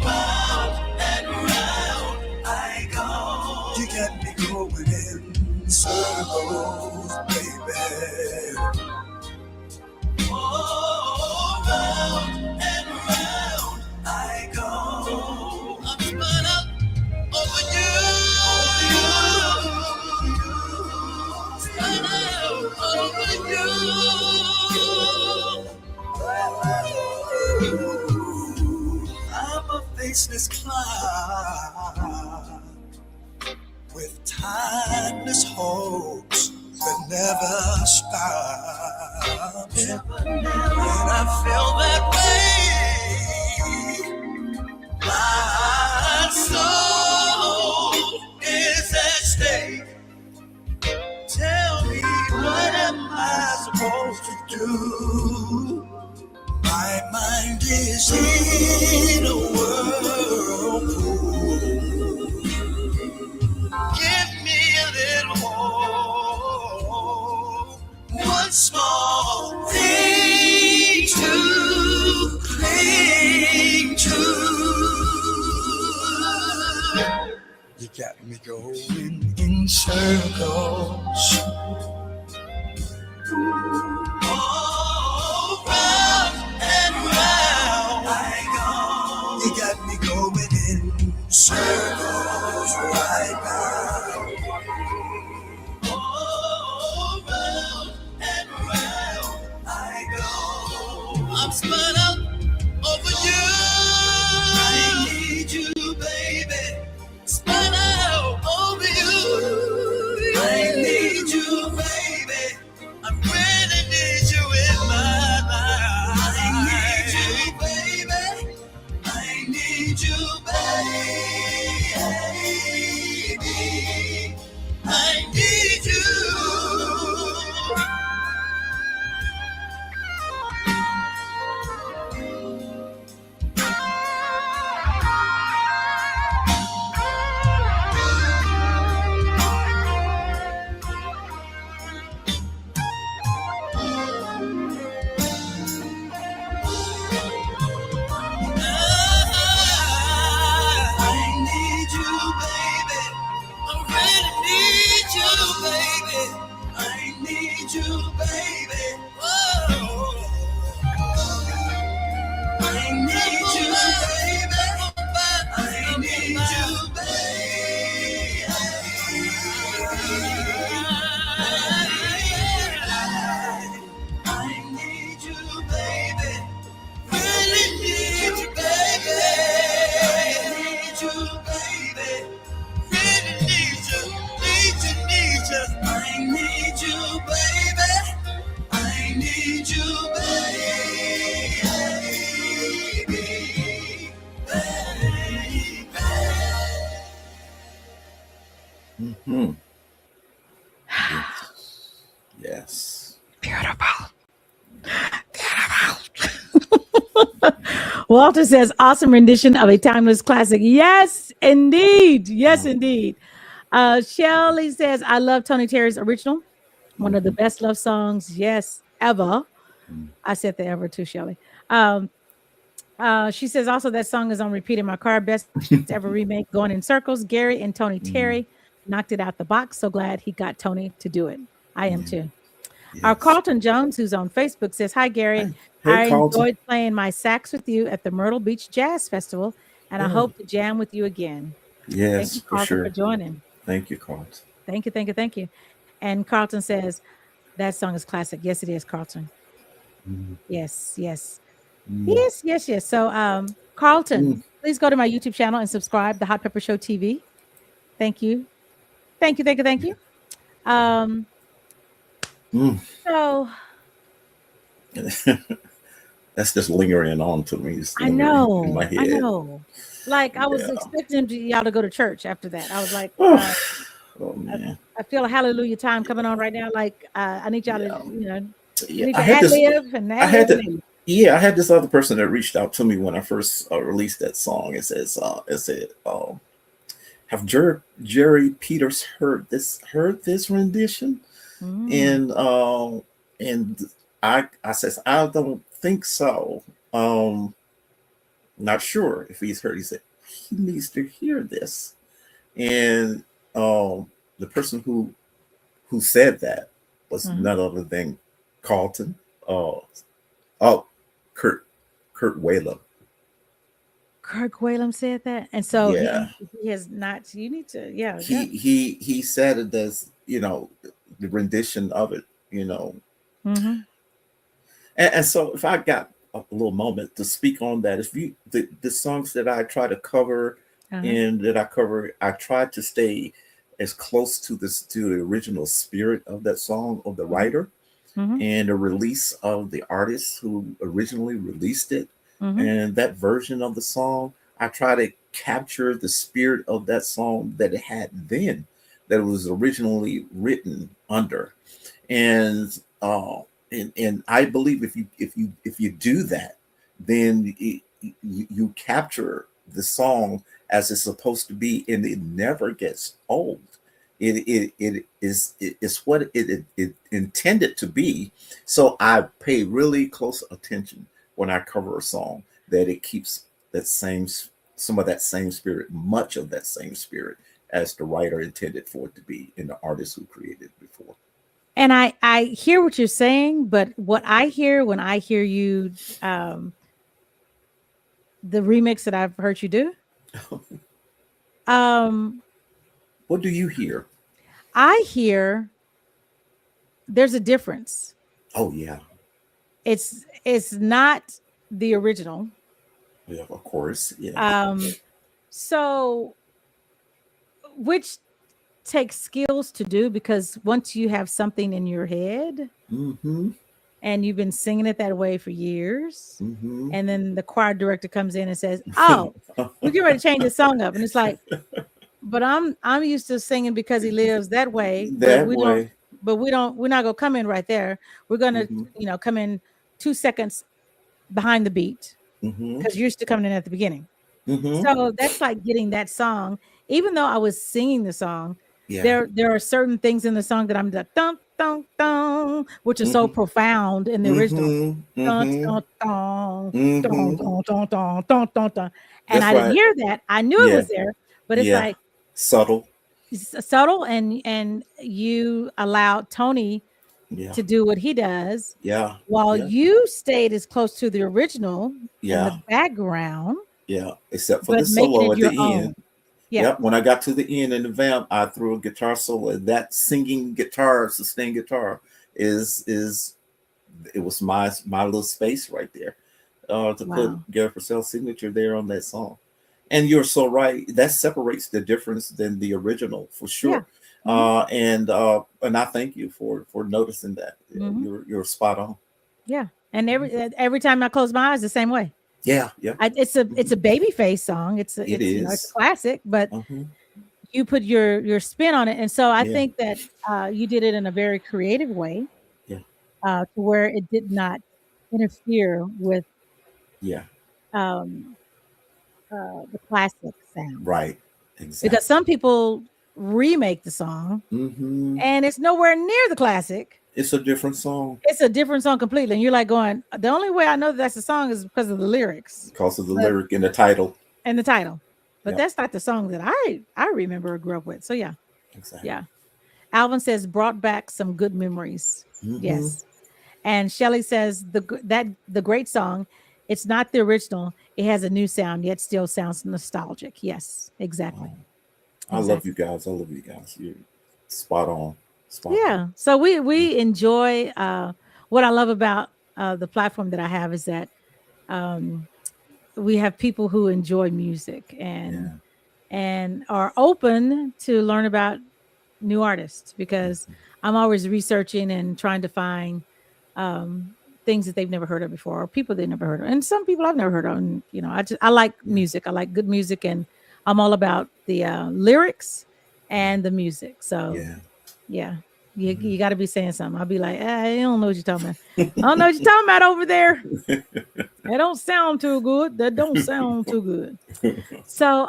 Round and round I go. You got me going in circles, baby. Round and round I go. I'm spun up over you. Spun out over you. I'm a faceless cloud with timeless hopes that never stop. When I feel that way, my soul is at stake. Tell me, what am I supposed to do? My mind is in a whirlpool. Give me a little hope. One small thing to cling to. You got me going in circles. All round and round I go. You got me going in circles right now. All round and round I go. I'm spun out over you. I need you, baby. Spun out over you. I need you, baby. I really need you in my life. I need you, baby. I need you, baby. I need you. I need you, baby. I really need you, baby. I need you, baby. Whoa. I need you, baby. I need you, baby. I need you, baby. Really need you, baby. I need you, baby. Really need you, need you, need you. I need you, baby. I need you, baby. Hmm. Yes. Beautiful. Walter says, awesome rendition of a timeless classic. Yes, indeed. Yes, indeed. Shelley says, I love Tony Terry's original. One of the best love songs, yes, ever. I said the ever too, Shelley. She says also that song is on repeat in my car. Best ever remake, Going in Circles. Garry and Tony Terry knocked it out the box. So glad he got Tony to do it. I am too. Yes. Our Carlton Jones, who's on Facebook, says, hi, Garry. Hey, I Carlton. enjoyed playing my sax with you at the Myrtle Beach Jazz Festival, and I hope to jam with you again. Yes, Thank you, Carlton, for sure. for joining. Thank you, Carlton. Thank you, thank you, thank you. And Carlton says, that song is classic. Yes, it is, Carlton. Yes, yes. Yes, yes, yes. So, Carlton, please go to my YouTube channel and subscribe, The Hot Pepper Show TV. Thank you. Thank you, thank you, thank you. So that's just lingering on to me. I know, in my head. I know. Like I was expecting y'all to go to church after that. I was like, Oh man. I feel a hallelujah time coming on right now. Like I need y'all to, need to I had ad-lib and ad-lib. I had this other person that reached out to me when I first released that song. It says, have Jerry Peters heard this rendition? And I says, I don't think so. Not sure if he's heard. He said he needs to hear this. And the person who said that was none other than Carlton. Kurt Whalum. Kirk Whalum said that, and so he has not. You need to, He said it as the rendition of it, and so if I got a little moment to speak on that. If you the songs that I try to cover Uh-huh. and that I cover, I try to stay as close to the original spirit of that song of the writer Mhm. and the release of the artist who originally released it Mhm. and that version of the song. I try to capture the spirit of that song that it had then, that it was originally written under. And and I believe if you do that, then you capture the song as it's supposed to be, and it never gets old. It's what it intended to be. So I pay really close attention when I cover a song that it keeps that same some of that same spirit, much of that same spirit as the writer intended for it to be, and the artist who created it before. And I hear what you're saying, but what I hear when I hear you, the remix that I've heard you do, um, What do you hear? I hear there's a difference. Oh yeah, It's not the original. yeah, of course, yes. Um, so which takes skills to do, because once you have something in your head Mm-hmm. and you've been singing it that way for years, Mm-hmm. and then the choir director comes in and says, "Oh, we're getting ready to change the song up," and it's like, but I'm used to singing Because He Lives that way, but That we don't, way. we're not gonna come in right there. We're gonna, Mm-hmm. come in 2 seconds behind the beat Mm-hmm. because you're used to coming in at the beginning. Mm-hmm. So that's like getting that song. Even though I was singing the song, Yeah. there are certain things in the song that I'm like dun dun dun, which is so Mm-hmm. profound in the original. Mm-hmm. Dun Mm-hmm. dun dun dun Mm-hmm. dun dun dun dun dun dun. And That's I didn't right. hear that. I knew it Yeah. was there, but it's Yeah. like Subtle. it's subtle, and you allow Tony Yeah. to do what he does Yeah. while Yeah. you stayed as close to the original in the Yeah. background, Yeah. Except for the but making solo it at your the own. end. Yeah. Yep. When I got to the end in the vamp, I threw a guitar solo. And that singing guitar, sustained guitar, is it was my little space right there. To put Wow. Garry Percell's signature there on that song. And you're so right. That separates the difference than the original for Yeah. sure. Mhm. And I thank you for noticing that. Mhm. You're spot on. Yeah. And every time I close my eyes, the same way. Yeah, yeah, It's a baby face song. it It's a is. classic, but Uh-huh. you put your spin on it, and so I Yeah, think that you did it in a very creative way, yeah, to where it did not interfere with yeah. um, the classic sound. Right. Because Exactly. some people remake the song, Hmm. and it's nowhere near the classic. It's a different song It's a different song completely, and you're like going, the only way I know that that's a song is because of the lyrics, because of the but lyric and the title. and the title. But Yep, that's not the song that I remember or grew up with. So yeah, exactly. yeah. Alvin says brought back some good memories. Hmm. Yes. And Shelly says the great song, it's not the original. It has a new sound, yet still sounds nostalgic. Yes, exactly. I love Exactly. you guys. I love you guys. You're spot on. Spot on. Yeah. So we enjoy what I love about the platform that I have is that um we have people who enjoy music Yeah. and are open to learn about new artists, because I'm always researching and trying to find um, things that they've never heard of before, or people they've never heard of, and some people I've never heard of. And I like Yeah. music. I like good music, and I'm all about the lyrics and the music. So Yeah. yeah, Mhm. you got to be saying something. I'll be like, I don't know what you're talking about. I don't know what you're talking about over there. That don't sound too good. That don't sound too good. So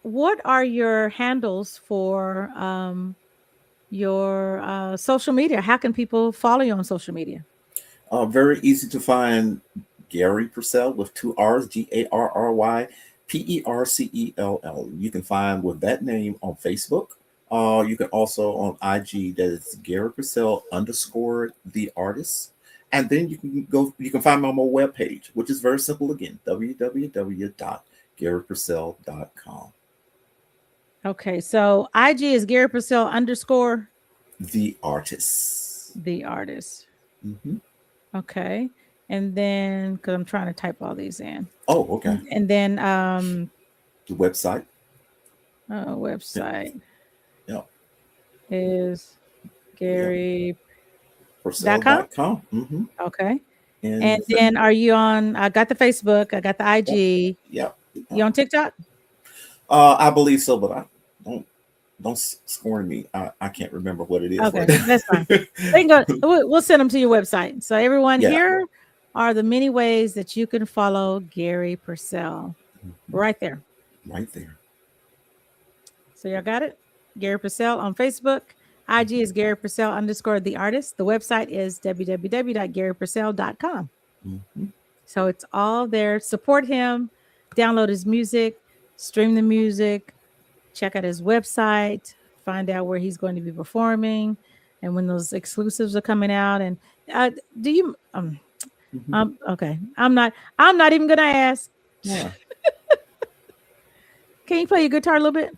what are your handles for your social media? How can people follow you on social media? Very easy to find. Garry Percell with two R's, GarryPercell. You can find with that name on Facebook. You can also on IG, that is Garry Percell underscore the artist. And then you can find me on my webpage, which is very simple again, www.GarryPercell.com. Okay, so IG is Garry Percell underscore The artist. the artist. Hmm. Okay. And then, because I'm trying to type all these in. Oh, okay. And then The website. website Yeah. is Gary.com. Percell.com. Mm-hmm. Okay. And then are you on? I got the Facebook. I got the IG. Yeah. You on TikTok? I believe so, but I don't scorn me. I can't remember what it is. Okay, that's fine. They can go. We'll send them to your website. So everyone, here are the many ways that you can follow Garry Percell. Right there. Right there. So y'all got it? Garry Percell on Facebook. IG is Garry Percell _ the artist. The website is www.garrypercell.com. Mm-hmm. So it's all there. Support him. Download his music. Stream the music. Check out his website. Find out where he's going to be performing, and when those exclusives are coming out. And do you? Okay. I'm not even gonna ask. Yeah. Can you play your guitar a little bit?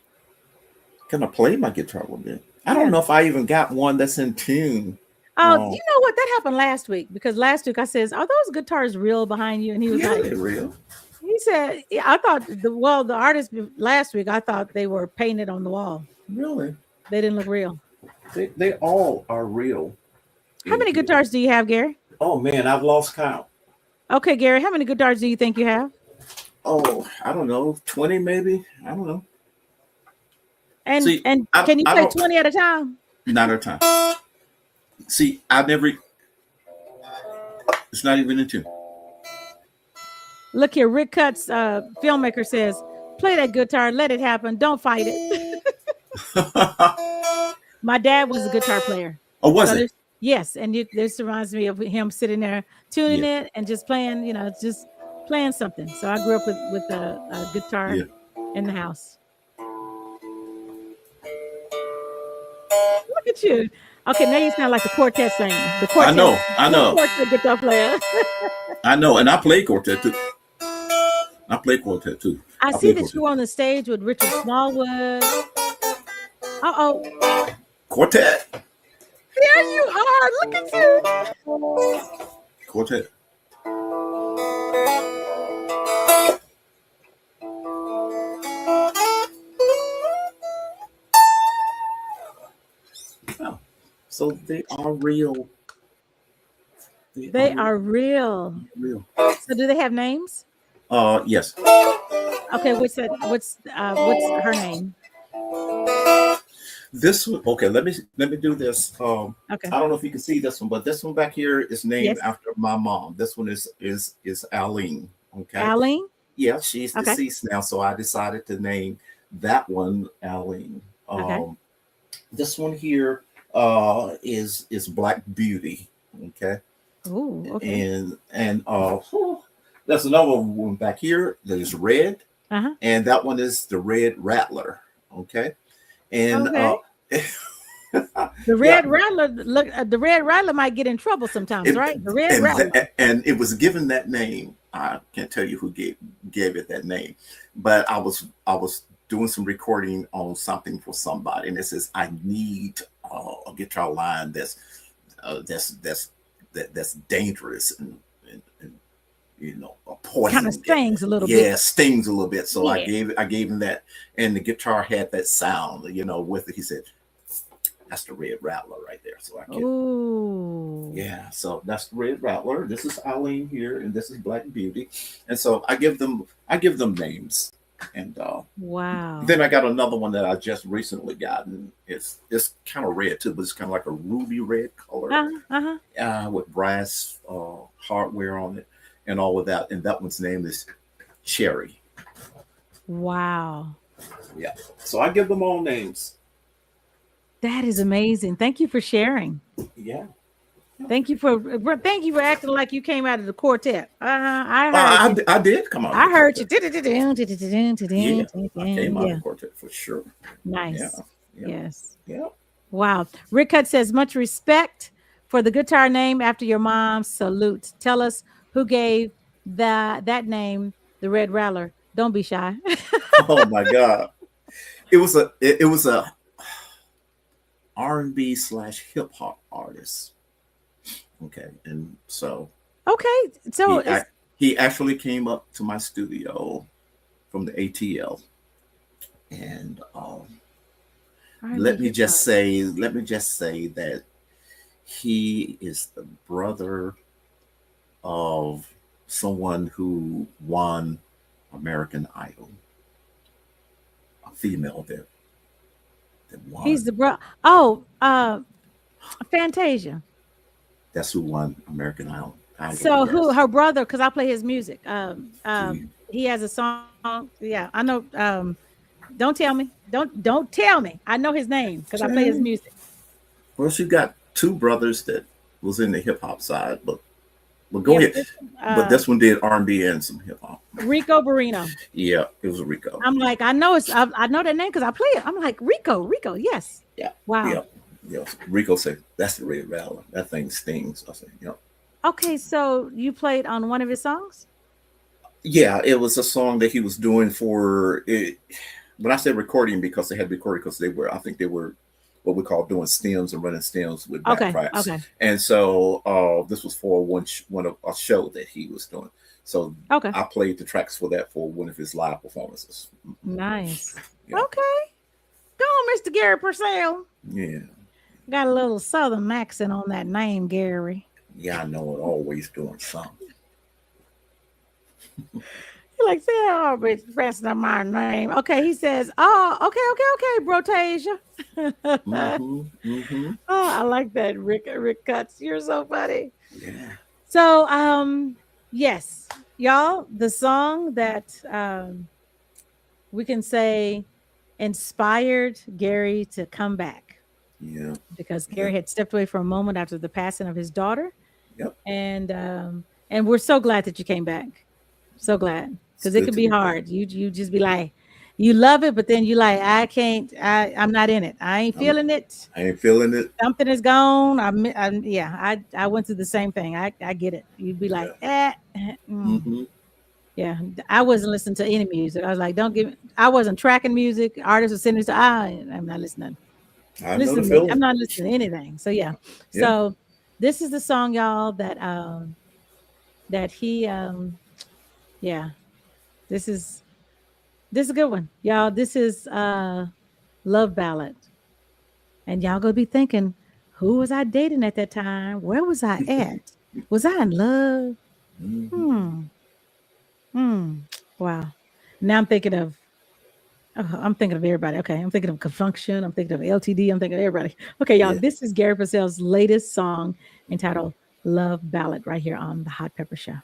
Can I play my guitar a little bit? I don't know if I even got one that's in tune. Oh, you know what? That happened last week, because last week I says, "Are those guitars real behind you?" And he was like, "They're real." He said, "Yeah, I thought the artist last week, I thought they were painted on the wall. Really? They didn't look real." They all are real. How many guitars do you have, Gary? Oh man, I've lost count. Okay, Gary, how many guitars do you think you have? Oh, I don't know, 20 maybe. I don't know. And can you play 20 at a time? Not at a time. See, it's not even in tune. Look here, Rick Cuts, filmmaker, says, "Play that guitar, let it happen, don't fight it." My dad was a guitar player. Oh, was it? Yes, and this reminds me of him sitting there tuning it and just playing, just playing something. So I grew up with a guitar in the house. Look at you. Okay, now you sound like the quartet singer. The quartet, I know. the quartet guitar player. I know, and I play quartet too. I see that you were on the stage with Richard Smallwood. Quartet. There you are. Look at you. Quartet. Oh, so they are real. They are real. Real. So do they have names? Yes. Okay, what's her name? This one, okay. Let me do this. Okay. I don't know if you can see this one, but this one back here is named after my mom. This one is Aline. Okay. Aline? Yeah, she's deceased now, so I decided to name that one Aline. This one here is Black Beauty. Okay. Oh, okay. And there's another one back here that is red, and that one is the Red Rattler. Okay. And the Red Rattler, look, the Red Rattler might get in trouble sometimes, right? The Red Rattler. And it was given that name. I can't tell you who gave it that name, but I was doing some recording on something for somebody, and it says, "I need a guitar line that's dangerous and a poison." Kind of stings a little bit. Yeah, stings a little bit. So I gave him that, and the guitar had that sound, with it. He said, "That's the Red Rattler right there." So I so that's the Red Rattler. This is Aline here, and this is Black Beauty. And so I give them names. And wow. Then I got another one that I just recently gotten. It's kind of red too, but it's kind of like a ruby red color with brass hardware on it and all of that. And that one's name is Cherry. Wow. Yeah. So I give them all names. That is amazing. Thank you for sharing. Yeah. Thank you for acting like you came out of the quartet. I did come out. I heard you. Yeah, I came out of the quartet for sure. Nice. Yeah. Yes. Yeah. Wow. Rick Hutt says, "Much respect for the guitar name after your mom. Salute. Tell us who gave that name, the Red Rattler. Don't be shy." Oh my God. It was a R&B / hip hop artist. Okay, and so Okay, so He actually came up to my studio from the ATL, and let me just say that he is the brother of someone who won American Idol, a female that won. He's the bro. Oh, Fantasia. That's who won American Idol. So who her brother? Because I play his music. He has a song. Yeah, I know. Don't tell me. Don't tell me. I know his name because I play his music. Well, she got two brothers that was in the hip hop side, but go ahead. But this one did R&B and some hip hop. Rico Barrino. Yeah, it was a Rico. I'm like, I know that name because I play it. I'm like Rico, yes. Yeah. Wow. Yeah. Rico said that's the Red Valor. That thing stings. I said, yeah. Okay, so you played on one of his songs? Yeah, it was a song that he was doing for it. When I said recording, because they had recorded, because I think they were what we call doing stems and running stems with backtracks. Okay. And so this was for a show that he was doing. So I played the tracks for that for one of his live performances. Nice. Yeah. Okay. Go on, Mr. Garry Percell. Yeah. Got a little southern accent on that name, Gary. Yeah, I know it. Always doing something. He like, say, oh, bitch, rest of my name. Okay, he says, oh, okay, Brotasia. Oh, I like that, Rick Cuts. You're so funny. Yeah. So, yes, y'all, the song that we can say inspired Garry to come back. Yeah. Because Garry had stepped away for a moment after the passing of his daughter. Yep. And we're so glad that you came back. So glad. Because it could be hard. You just be like, you love it, but then you like, I'm not in it. I ain't feeling it. I ain't feeling it. Something is gone. I went through the same thing. I get it. You'd be like, Yeah, I wasn't listening to any music. I was like, I wasn't tracking music. Artists were sending me, I'm not listening. I'm not listening to anything. So yeah. So this is the song, y'all, that he this is a good one, y'all. This is Love Ballad. And y'all gonna be thinking, who was I dating at that time? Where was I at? Was I in love? Wow. Now I'm thinking of everybody. Okay, I'm thinking of Confunction. I'm thinking of LTD. I'm thinking of everybody. Okay, y'all, this is Garry Percell's latest song entitled Love Ballad right here on the Hot Pepper Show.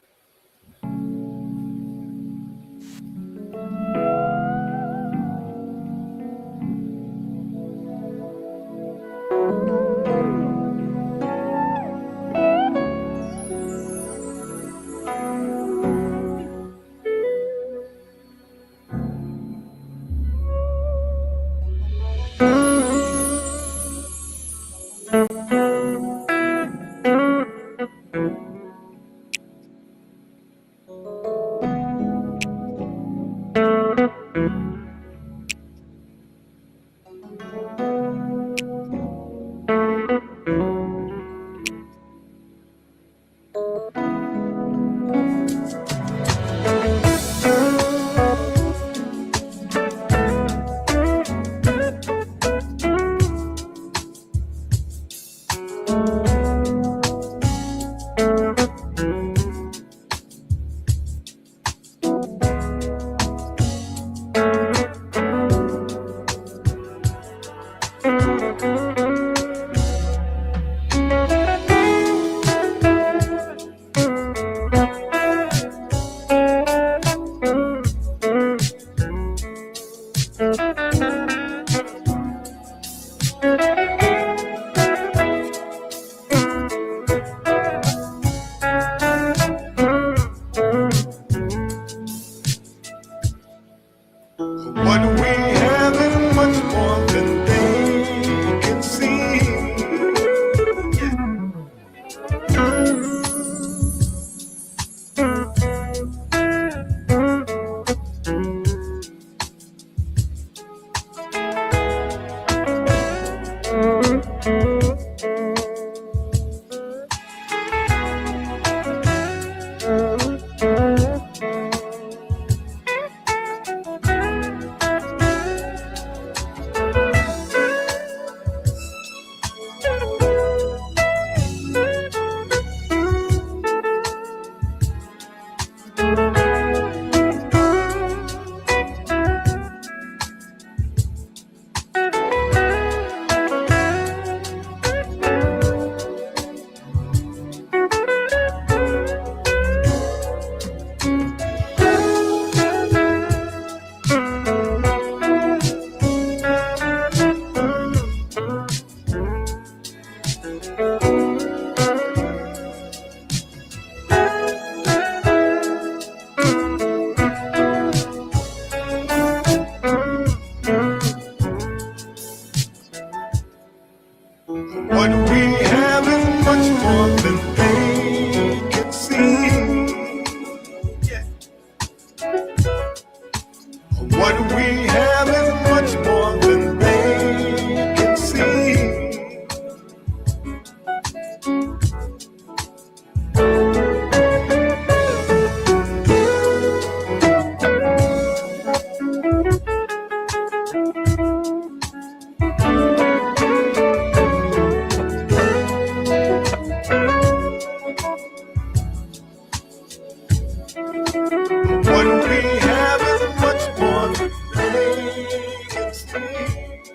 we have is much more than plain street.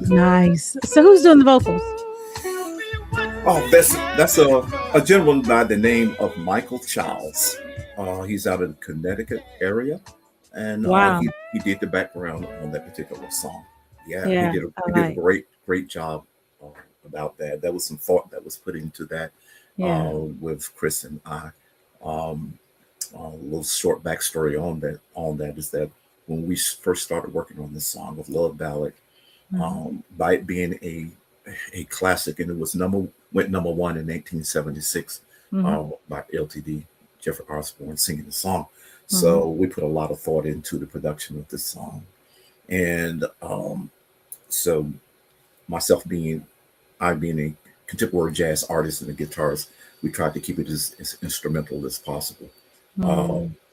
Nice. So who's doing the vocals? Oh, that's a gentleman by the name of Michael Childs. He's out of the Connecticut area, and Wow. he did the background on that particular song. Yeah, Yeah, he did a great job about that. There was some thought that was put into that Yeah. with Chris and I. A little short backstory on that is that when we first started working on this song of Love Ballad, by it being a classic, and it went number one in 1976 by LTD, Jeffrey Osborne singing the song. So we put a lot of thought into the production of this song, and so myself being a contemporary jazz artist and a guitarist, we tried to keep it as instrumental as possible.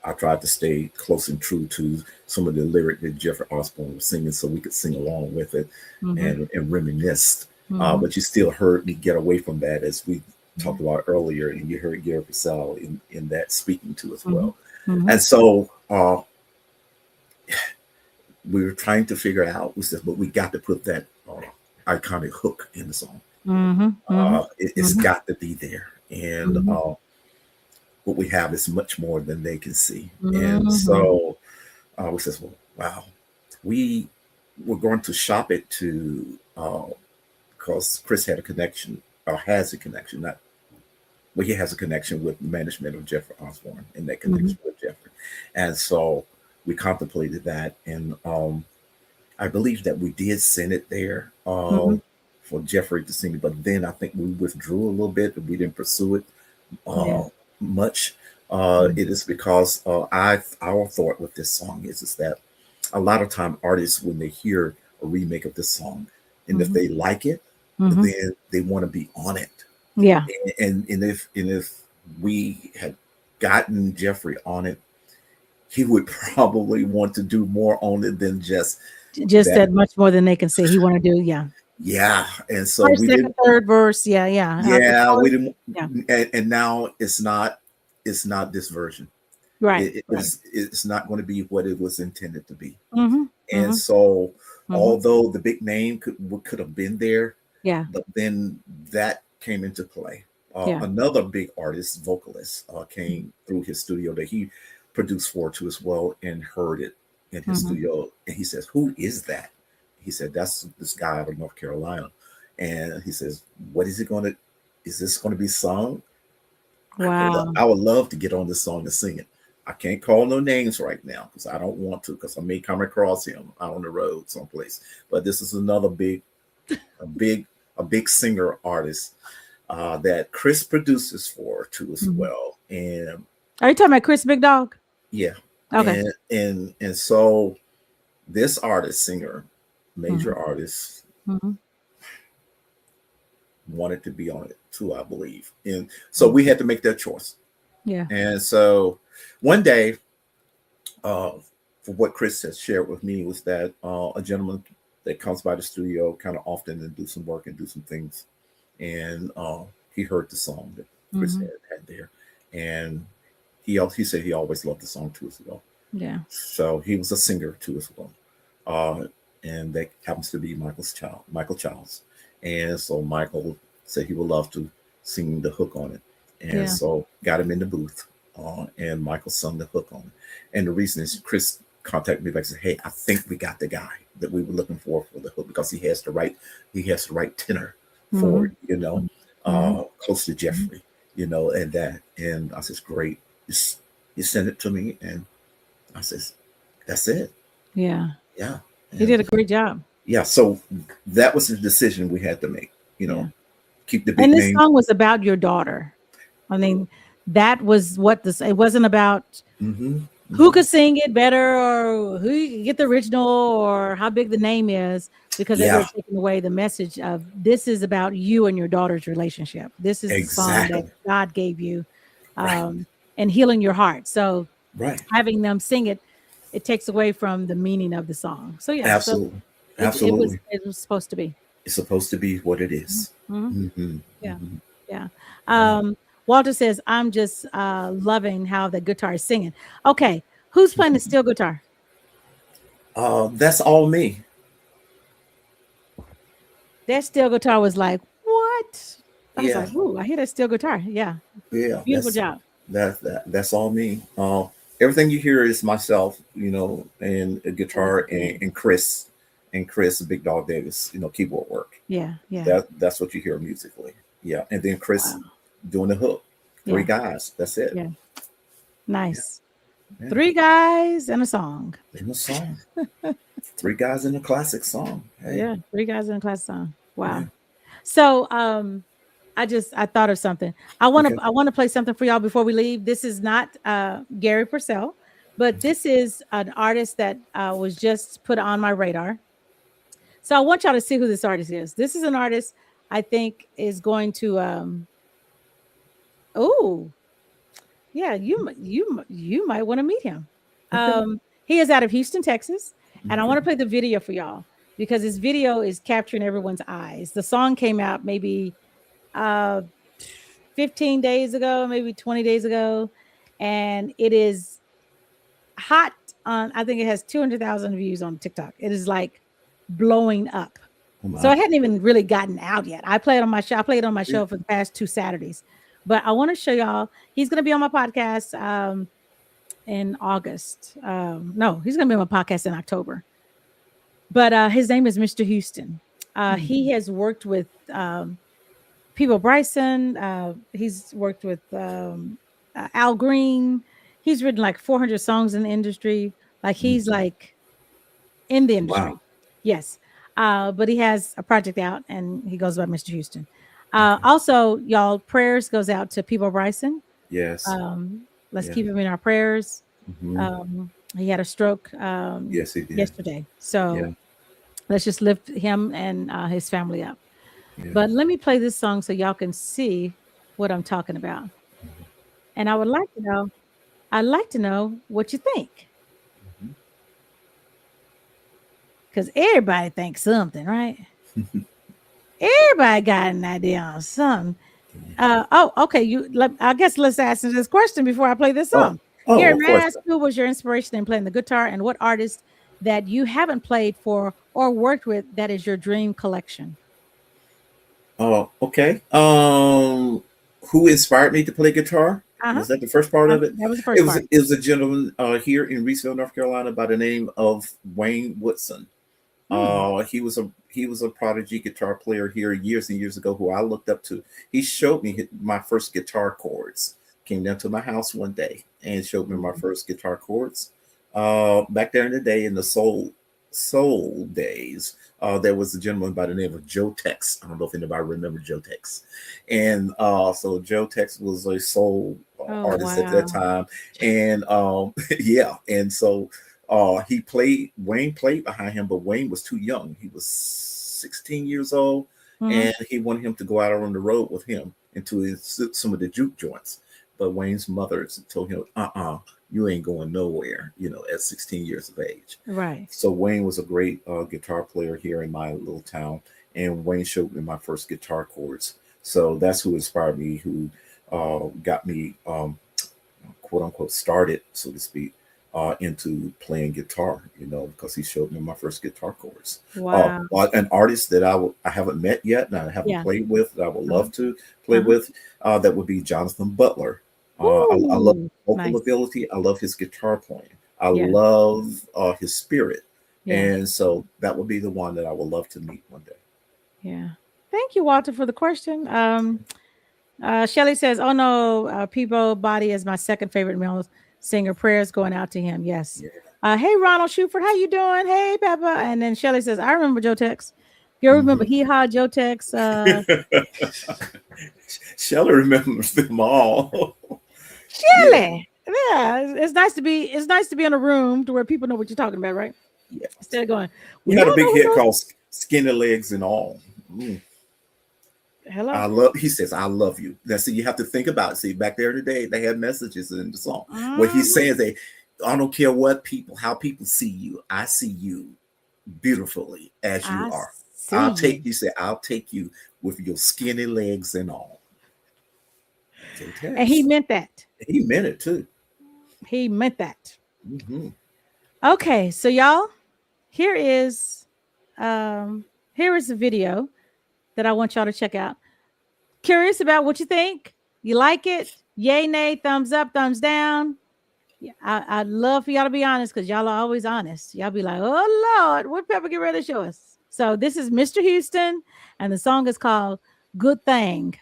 I tried to stay close and true to some of the lyric that Jeffrey Osborne was singing, so we could sing along with it and reminisce. But you still heard me get away from that, as we talked about earlier, and you heard Garry Percell in that speaking to as well. And so we were trying to figure out, but we got to put that iconic hook in the song. It's got to be there. And what we have is much more than they can see. And so we says, well, wow, we were going to shop it to, because Chris had a connection, or has a connection, he has a connection with the management of Jeffrey Osborne, and that connection with Jeffrey. And so we contemplated that, and I believe that we did send it there for Jeffrey to sing it, but then I think we withdrew a little bit, and we didn't pursue it much. It is because our thought with this song is that a lot of time artists, when they hear a remake of this song, and if they like it, then they want to be on it. Yeah. And if we had gotten Jeffrey on it, he would probably want to do more on it than just that much more than they can say. He want to do, yeah. And so first, we second, didn't, third verse, we didn't, Yeah. and now it's not this version, right. It's not going to be what it was intended to be. And So although the big name could have been there, but then that came into play. Another big artist, vocalist, came through his studio that he produced for too as well, and heard it in his studio, and he says, "Who is that?" He said, "That's this guy out of North Carolina." And he says, is this going to be sung? Wow. I would love to get on this song and sing it. I can't call no names right now because I don't want to, because I may come across him out on the road someplace. But this is another a big singer artist that Chris produces for too as well. And are you talking about Chris Big Dog? Yeah. Okay. And so this singer, major artist, wanted to be on it too, I believe. And so we had to make that choice. Yeah. And so one day, for what Chris has shared with me, was that a gentleman that comes by the studio kind of often and do some work and do some things. And he heard the song that Chris had there. And he said he always loved the song too as well. Yeah. So he was a singer too as well. And that happens to be Michael Childs. And so Michael said he would love to sing the hook on it. And so got him in the booth, and Michael sung the hook on it. And the reason is Chris contacted me back and said, "Hey, I think we got the guy that we were looking for the hook, because he has the right tenor for it, close to Jeffrey, and that." And I says, "Great." You sent it to me, and I says, "That's it." Yeah. Yeah. He did a great job. Yeah. So that was the decision we had to make, keep the big And this name. song was about your daughter. I mean, that was it wasn't about who could sing it better, or who you could get the original, or how big the name is, because they were taking away the message of this is about you and your daughter's relationship. This is the song that God gave you, and healing your heart. So having them sing it, it takes away from the meaning of the song. So yeah, absolutely. So Absolutely. It was supposed to be. It's supposed to be what it is. Yeah. Walter says, "I'm just loving how the guitar is singing." Okay, Who's playing the steel guitar? That's all me. That steel guitar was like, what? I was Yeah, like, ooh, I hear that steel guitar. Yeah. yeah. Beautiful job. That's all me. Everything you hear is myself, and a guitar and Chris Big Dog Davis, keyboard work. Yeah. Yeah. That's what you hear musically. Yeah, and then Chris Wow. doing the hook. Three Yeah. guys. That's it. Yeah. Nice. Yeah. 3 guys and a song. In a song. 3 guys in a classic song. Hey. Yeah. 3 guys in a class song. Wow. Yeah. So I thought of something. I want to Okay. I want to play something for y'all before we leave. This is not Garry Percell, but this is an artist that was just put on my radar. So I want y'all to see who this artist is. This is an artist I think is going to oh yeah, you might want to meet him. He is out of Houston, Texas, and I want to play the video for y'all because this video is capturing everyone's eyes. The song came out maybe 15 days ago, maybe 20 days ago, and it is hot on, I think it has 200,000 views on TikTok. It is like blowing up. Oh, So wow. it hadn't even really gotten out yet. I played it on my show. I played it on my show for the past 2 Saturdays. But I want to show y'all. He's going to be on my podcast in August. No, he's going to be on my podcast in October. But his name is Mr. Houston. He has worked with People Bryson. He's worked with Al Green. He's written like 400 songs in the industry. Like he's like in the industry. Wow. Yes. But he has a project out and he goes by Mr. Houston. Also, y'all, prayers goes out to People Bryson. Yes. Let's Yeah. keep him in our prayers. Mhm. He had a stroke Yes, he did. yesterday. So Yeah. let's just lift him and his family up. Yeah. But let me play this song so y'all can see what I'm talking about. And I'd like to know what you think. Because everybody thinks something, right? Everybody got an idea on something. Okay. I guess let's ask this question before I play this song. Gary, Of may I course. ask who was your inspiration in playing the guitar, and what artist that you haven't played for or worked with that is your dream collection? Oh, okay. Who inspired me to play guitar? Was that the first part of it? That was the first part. It was a gentleman here in Reeseville, North Carolina, by the name of Wayne Woodson. He was a prodigy guitar player here years and years ago who I looked up to. He showed me my first guitar chords. Came down to my house one day and showed me my first guitar chords. Back there in the day, in the soul days, there was a gentleman by the name of Joe Tex. I don't know if anybody remembers Joe Tex. And so Joe Tex was a soul artist at that time. And yeah, and so Wayne played behind him, but Wayne was too young. He was 16 years old, and he wanted him to go out on the road with him into some of the juke joints. But Wayne's mother told him, you ain't going nowhere, at 16 years of age. Right. So Wayne was a great guitar player here in my little town, and Wayne showed me my first guitar chords. So that's who inspired me, who got me, quote unquote, started, so to speak, into playing guitar, because he showed me my first guitar chords. Wow. An artist that I haven't met yet and I haven't played with, that I would love to play with, that would be Jonathan Butler. I love his vocal ability. I love his guitar playing. I love his spirit. And so that would be the one that I would love to meet one day. Yeah. Thank you, Walter, for the question. Shelly says, oh no, Peebo Body is my second favorite male singer. Prayers going out to him. Yes. Yeah. Hey, Ronald Shuford, how you doing? Hey, Peppa. And then Shelly says, I remember Joe Tex. You remember Hee Haw, Joe Tex? Shelly remembers them all. Shelly. Yeah. It's nice to be in a room to where people know what you're talking about, right? Yeah. Instead of going, we had a big hit called Skinny Legs and All. Hello. He says, I love you. Now, see, you have to think about it. See, back there today, they had messages in the song. What he's saying is, I don't care how people see you. I see you beautifully as you are. I'll take you with your skinny legs and all. And he meant that. He meant it too. He meant that. Mm-hmm. Okay, so y'all, here is here is a video that I want y'all to check out. Curious about what you think? You like it? Yay, nay, thumbs up, thumbs down. Yeah, I'd love for y'all to be honest because y'all are always honest. Y'all be like, oh Lord, what Pepper get ready to show us? So this is Mr. Houston, and the song is called Good Thing.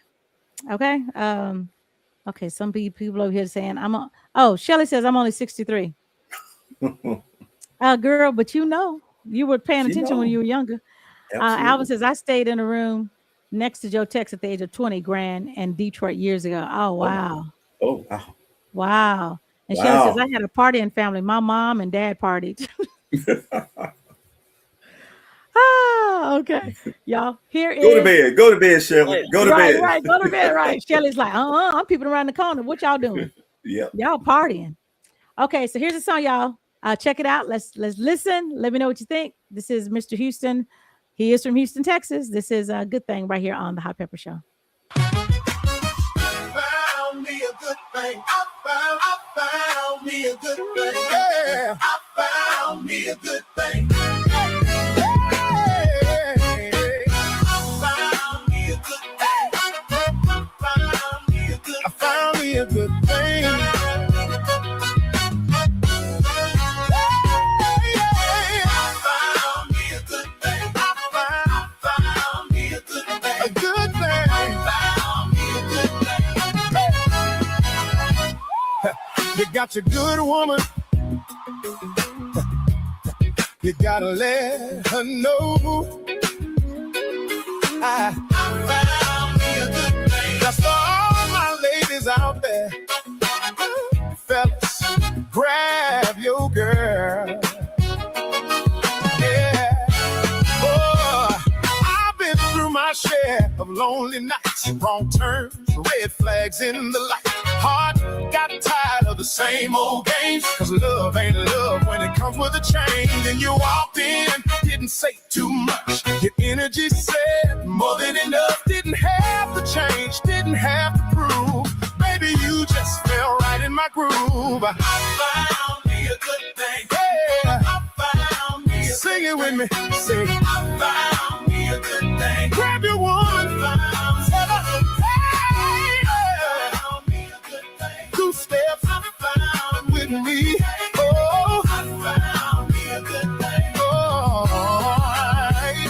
Okay. Okay, some people over here saying Shelly says I'm only 63. Girl, but you were paying She attention when know. you were younger. Alvin Absolutely. says I stayed in a room next to Joe Tex at the age of 20 grand in Detroit years ago. Oh Oh my. wow. Oh wow. Wow. And Shelly says Wow. I had a party in family. My mom and dad partied. Okay. Y'all, here Go to is bed. Go to bed, Shirley. Go to right, bed. right. Go to bed, right. Shelly's like, I'm peeping around the corner. What y'all doing? Yep. Y'all partying. Okay, so here's the song, y'all. Check it out. Let's listen. Let me know what you think. This is Mr. Houston. He is from Houston, Texas. This is a good thing right here on the Hot Pepper Show. Found me a good thing. I found me a good thing. Yeah. I found me a good thing. I found me a good thing. You got your good woman. You gotta let her know. I found me a good thing. That's for all my ladies out there. Fellas, grab your girl. Yeah. Oh, I've been through my share of lonely nights, wrong turns, red flags in the light. Heart got tired of the same old games, cause love ain't love when it comes with a change. And you walked in, didn't say too much. Your energy said more than enough. Didn't have to change, didn't have to prove. Baby, you just fell right in my groove. I found me a good thing. Yeah. I found me a Sing it with me. Sing. I found me a good thing. Grab your woman. Two steps with me. Oh, I found me a good thing. Oh, hey,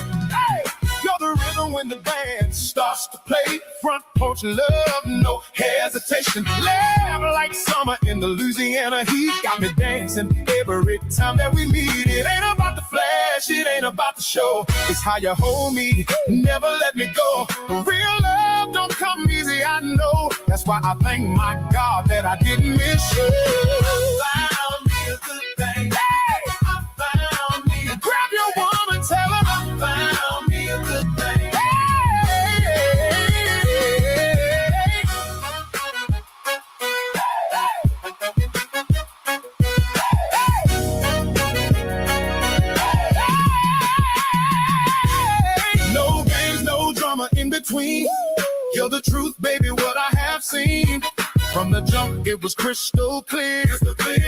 you're the rhythm when the band starts to play. Front porch love, no hesitation. Laugh like summer in the Louisiana heat. Got me dancing every time that we meet. It ain't about the flash, it ain't about the show. It's how you hold me, never let me go. Real love don't come easy, I know. That's why I thank my God that I didn't miss you. I found me a good thing. Hey, I found me a grab your woman, tell her I found me a good thing. No games, no drama in between. You're the truth, baby, what I have seen. From the jump, it was crystal clear.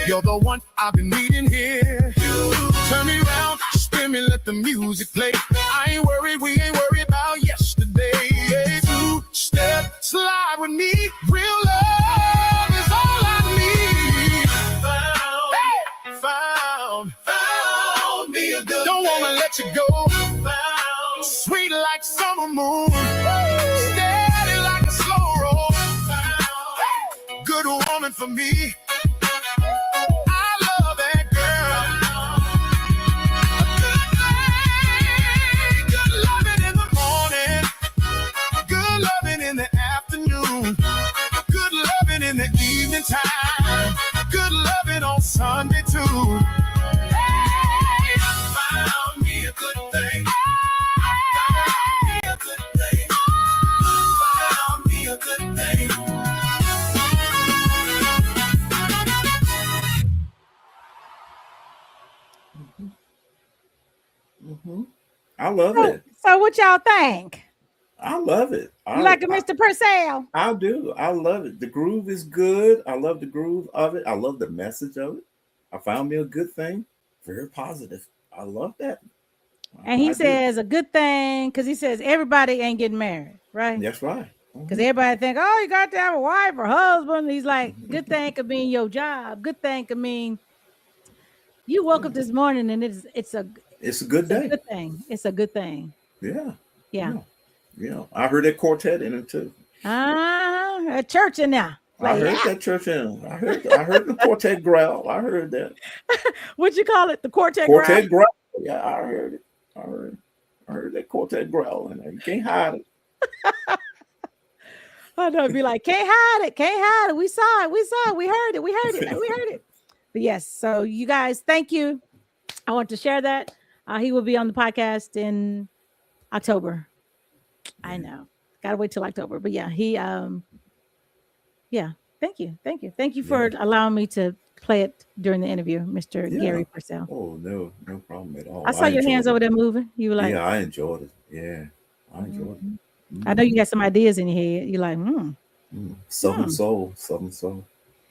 You're the one I've been needing here. Turn me around, spin me, let the music play. I ain't worried, we ain't worried about yesterday. Two-step slide with me. Real love is all I need. Found me a good. Don't wanna let you go. Found sweet like summer moon. Steady like a slow roll. Found good woman for me. I love that girl. Good loving in the morning. Good loving in the afternoon. Good loving in the evening time. Good loving on Sunday too. Hey, found me a good thing. Found me a good thing. Found me a good thing. Mm-hmm. I love So, it. so what y'all think? I love it. You like it, Mr. Purcell? I do. I love it. The groove is good. I love the groove of it. I love the message of it. I found me a good thing. Very positive. I love that. And he I do. says a good thing because he says everybody ain't getting married, right? That's right. Because everybody think, oh, you got to have a wife or husband. He's like, good thing could mean your job. Good thing could mean you woke up this morning and it's a good day. A good thing. It's a good thing. Yeah. Yeah. Yeah. I heard that quartet in it too. A church in there. I heard that church in. I heard the quartet growl. I heard that. What'd you call it? The quartet growl? Yeah, I heard it. I heard that quartet growl in there. You can't hide it. Oh no, it'd be like, can't hide it. We saw it. We heard it. But yes, so you guys, thank you. I want to share that. He will be on the podcast in October. I know. Gotta wait till October. But yeah, thank you for allowing me to play it during the interview, Mr. Garry Percell. Oh, no problem at all. I saw your hands over there moving. You were like, yeah, I enjoyed it. Yeah, I enjoyed it. I know you got some ideas in your head. You're like, Southern soul.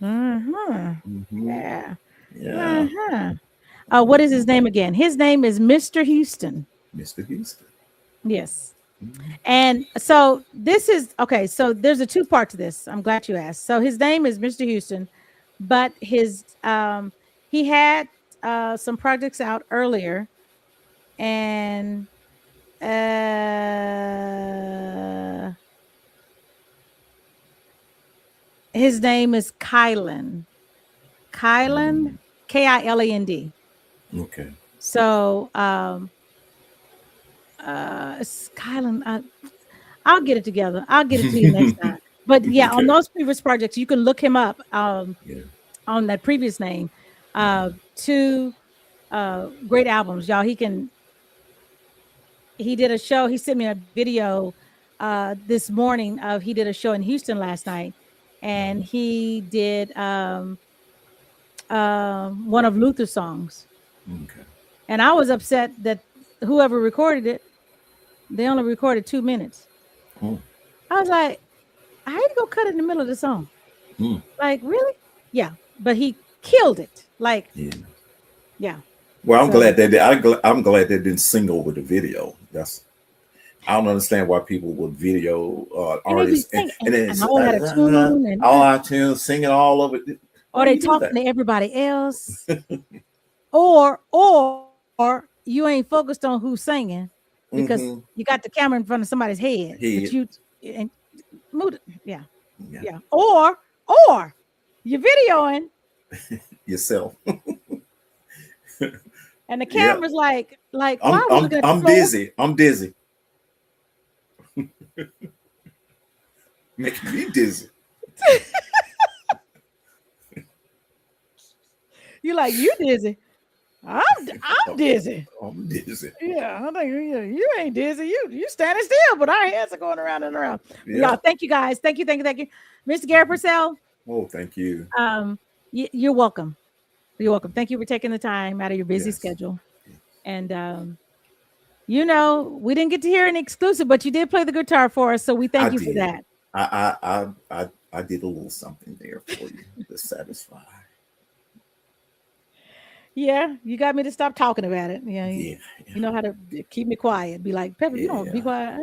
Yeah. What is his name again? His name is Mr. Houston. Mr. Houston. Yes. And so this is okay. So there's a two part to this. I'm glad you asked. So his name is Mr. Houston, but his he had some projects out earlier, and his name is Kylan. Kylan, Kiland. Okay. So it's Kylan. I'll get it together. I'll get it to you next time. But yeah, on those previous projects, you can look him up on that previous name. Two great albums, y'all. He did a show. He sent me a video this morning of he did a show in Houston last night, and he did one of Luther's songs. Okay. And I was upset that whoever recorded it, they only recorded 2 minutes. Oh. I was like, I had to go cut it in the middle of the song. Like, really? Yeah. But he killed it. Like, yeah. Well, I'm glad they didn't sing over the video. I don't understand why people would video artists and then all had a tune and all our tunes singing all of it. Or they talking to everybody else. or you ain't focused on who's singing because you got the camera in front of somebody's head. But you and move it. Yeah. Or you're videoing yourself. And the camera's like I'm dizzy. I'm dizzy. Making me dizzy. You're like, you dizzy. I'm dizzy. I'm dizzy. Yeah, I think you ain't dizzy. You standing still, but our heads are going around and around. Yeah. Y'all, thank you guys. Thank you. Mr. Garry Percell. Oh, thank you. You're welcome. You're welcome. Thank you for taking the time out of your busy schedule. And we didn't get to hear an exclusive, but you did play the guitar for us, so we thank you for that. I did a little something there for you to satisfy. Yeah, you got me to stop talking about it. Yeah. You know how to keep me quiet. Be like, Pepper, you don't be quiet.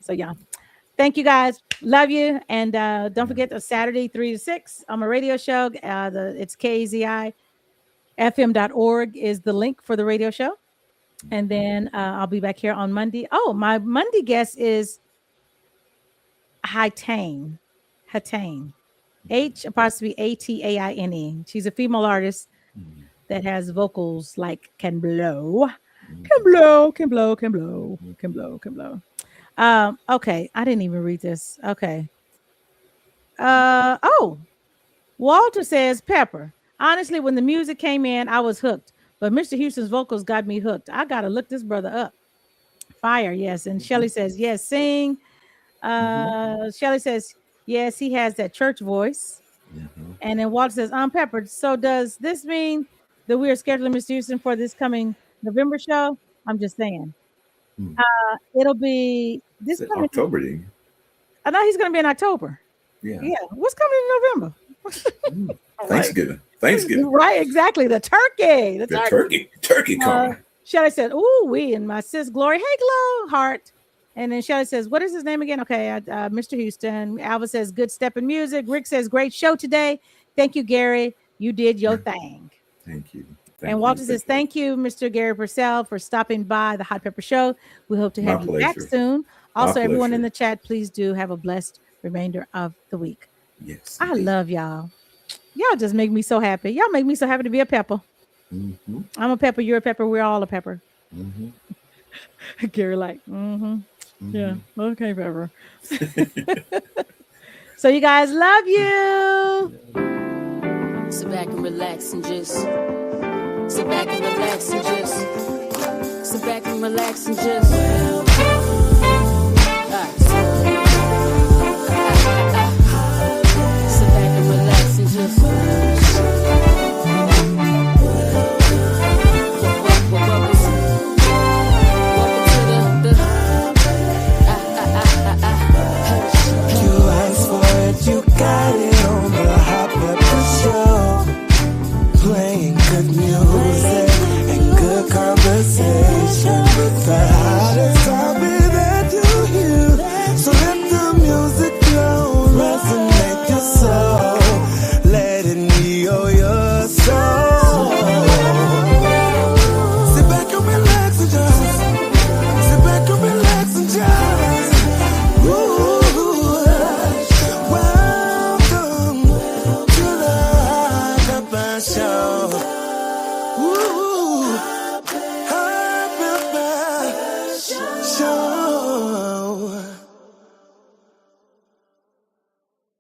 So yeah. Thank you guys. Love you. And don't forget the Saturday 3 to 6 on my radio show. It's KZI. FM.org is the link for the radio show. And then I'll be back here on Monday. Oh, my Monday guest is Hatain. H''ATAINE. She's a female artist that has vocals like can blow. Okay, I didn't even read this. Okay. Walter says, Pepper, honestly, when the music came in, I was hooked. But Mr. Houston's vocals got me hooked. I gotta look this brother up. Fire, yes. And Shelly says, yes, sing. Shelly says, yes, he has that church voice. And then Walter says, Pepper, so does this mean that we are scheduling Mr. Houston for this coming November show? I'm just saying. It'll be this coming October. I know he's going to be in October. Yeah. What's coming in November? Thanksgiving. Thanksgiving. Right, exactly. The turkey. The turkey corn. Shelly said, ooh, we, and my sis Glory, hey, Glow, heart. And then Shelly says, what is his name again? Okay, Mr. Houston. Alva says, good step in music. Rick says, great show today. Thank you, Gary. You did your thing. Thank you. And Walter says, thank you, Mr. Garry Percell, for stopping by the Hot Pepper Show. We hope to have you back soon. Also, everyone in the chat, please do have a blessed remainder of the week. Yes. I love y'all. Y'all just make me so happy. Y'all make me so happy to be a pepper. Mm-hmm. I'm a pepper. You're a pepper. We're all a pepper. Mm-hmm. Gary like, yeah, okay, pepper. So you guys, love you. Sit back and relax and just sit back and relax and just sit back and relax and just sit back and relax and just You asked for it, you got it on the Hot Pepper Show. Playing good music and good conversation. The hottest topic that you hear. So let the music flow, resonate your soul. Let it heal your soul. Sit back and relax and just sit back and relax and just. Welcome to the Hot Pepper Show.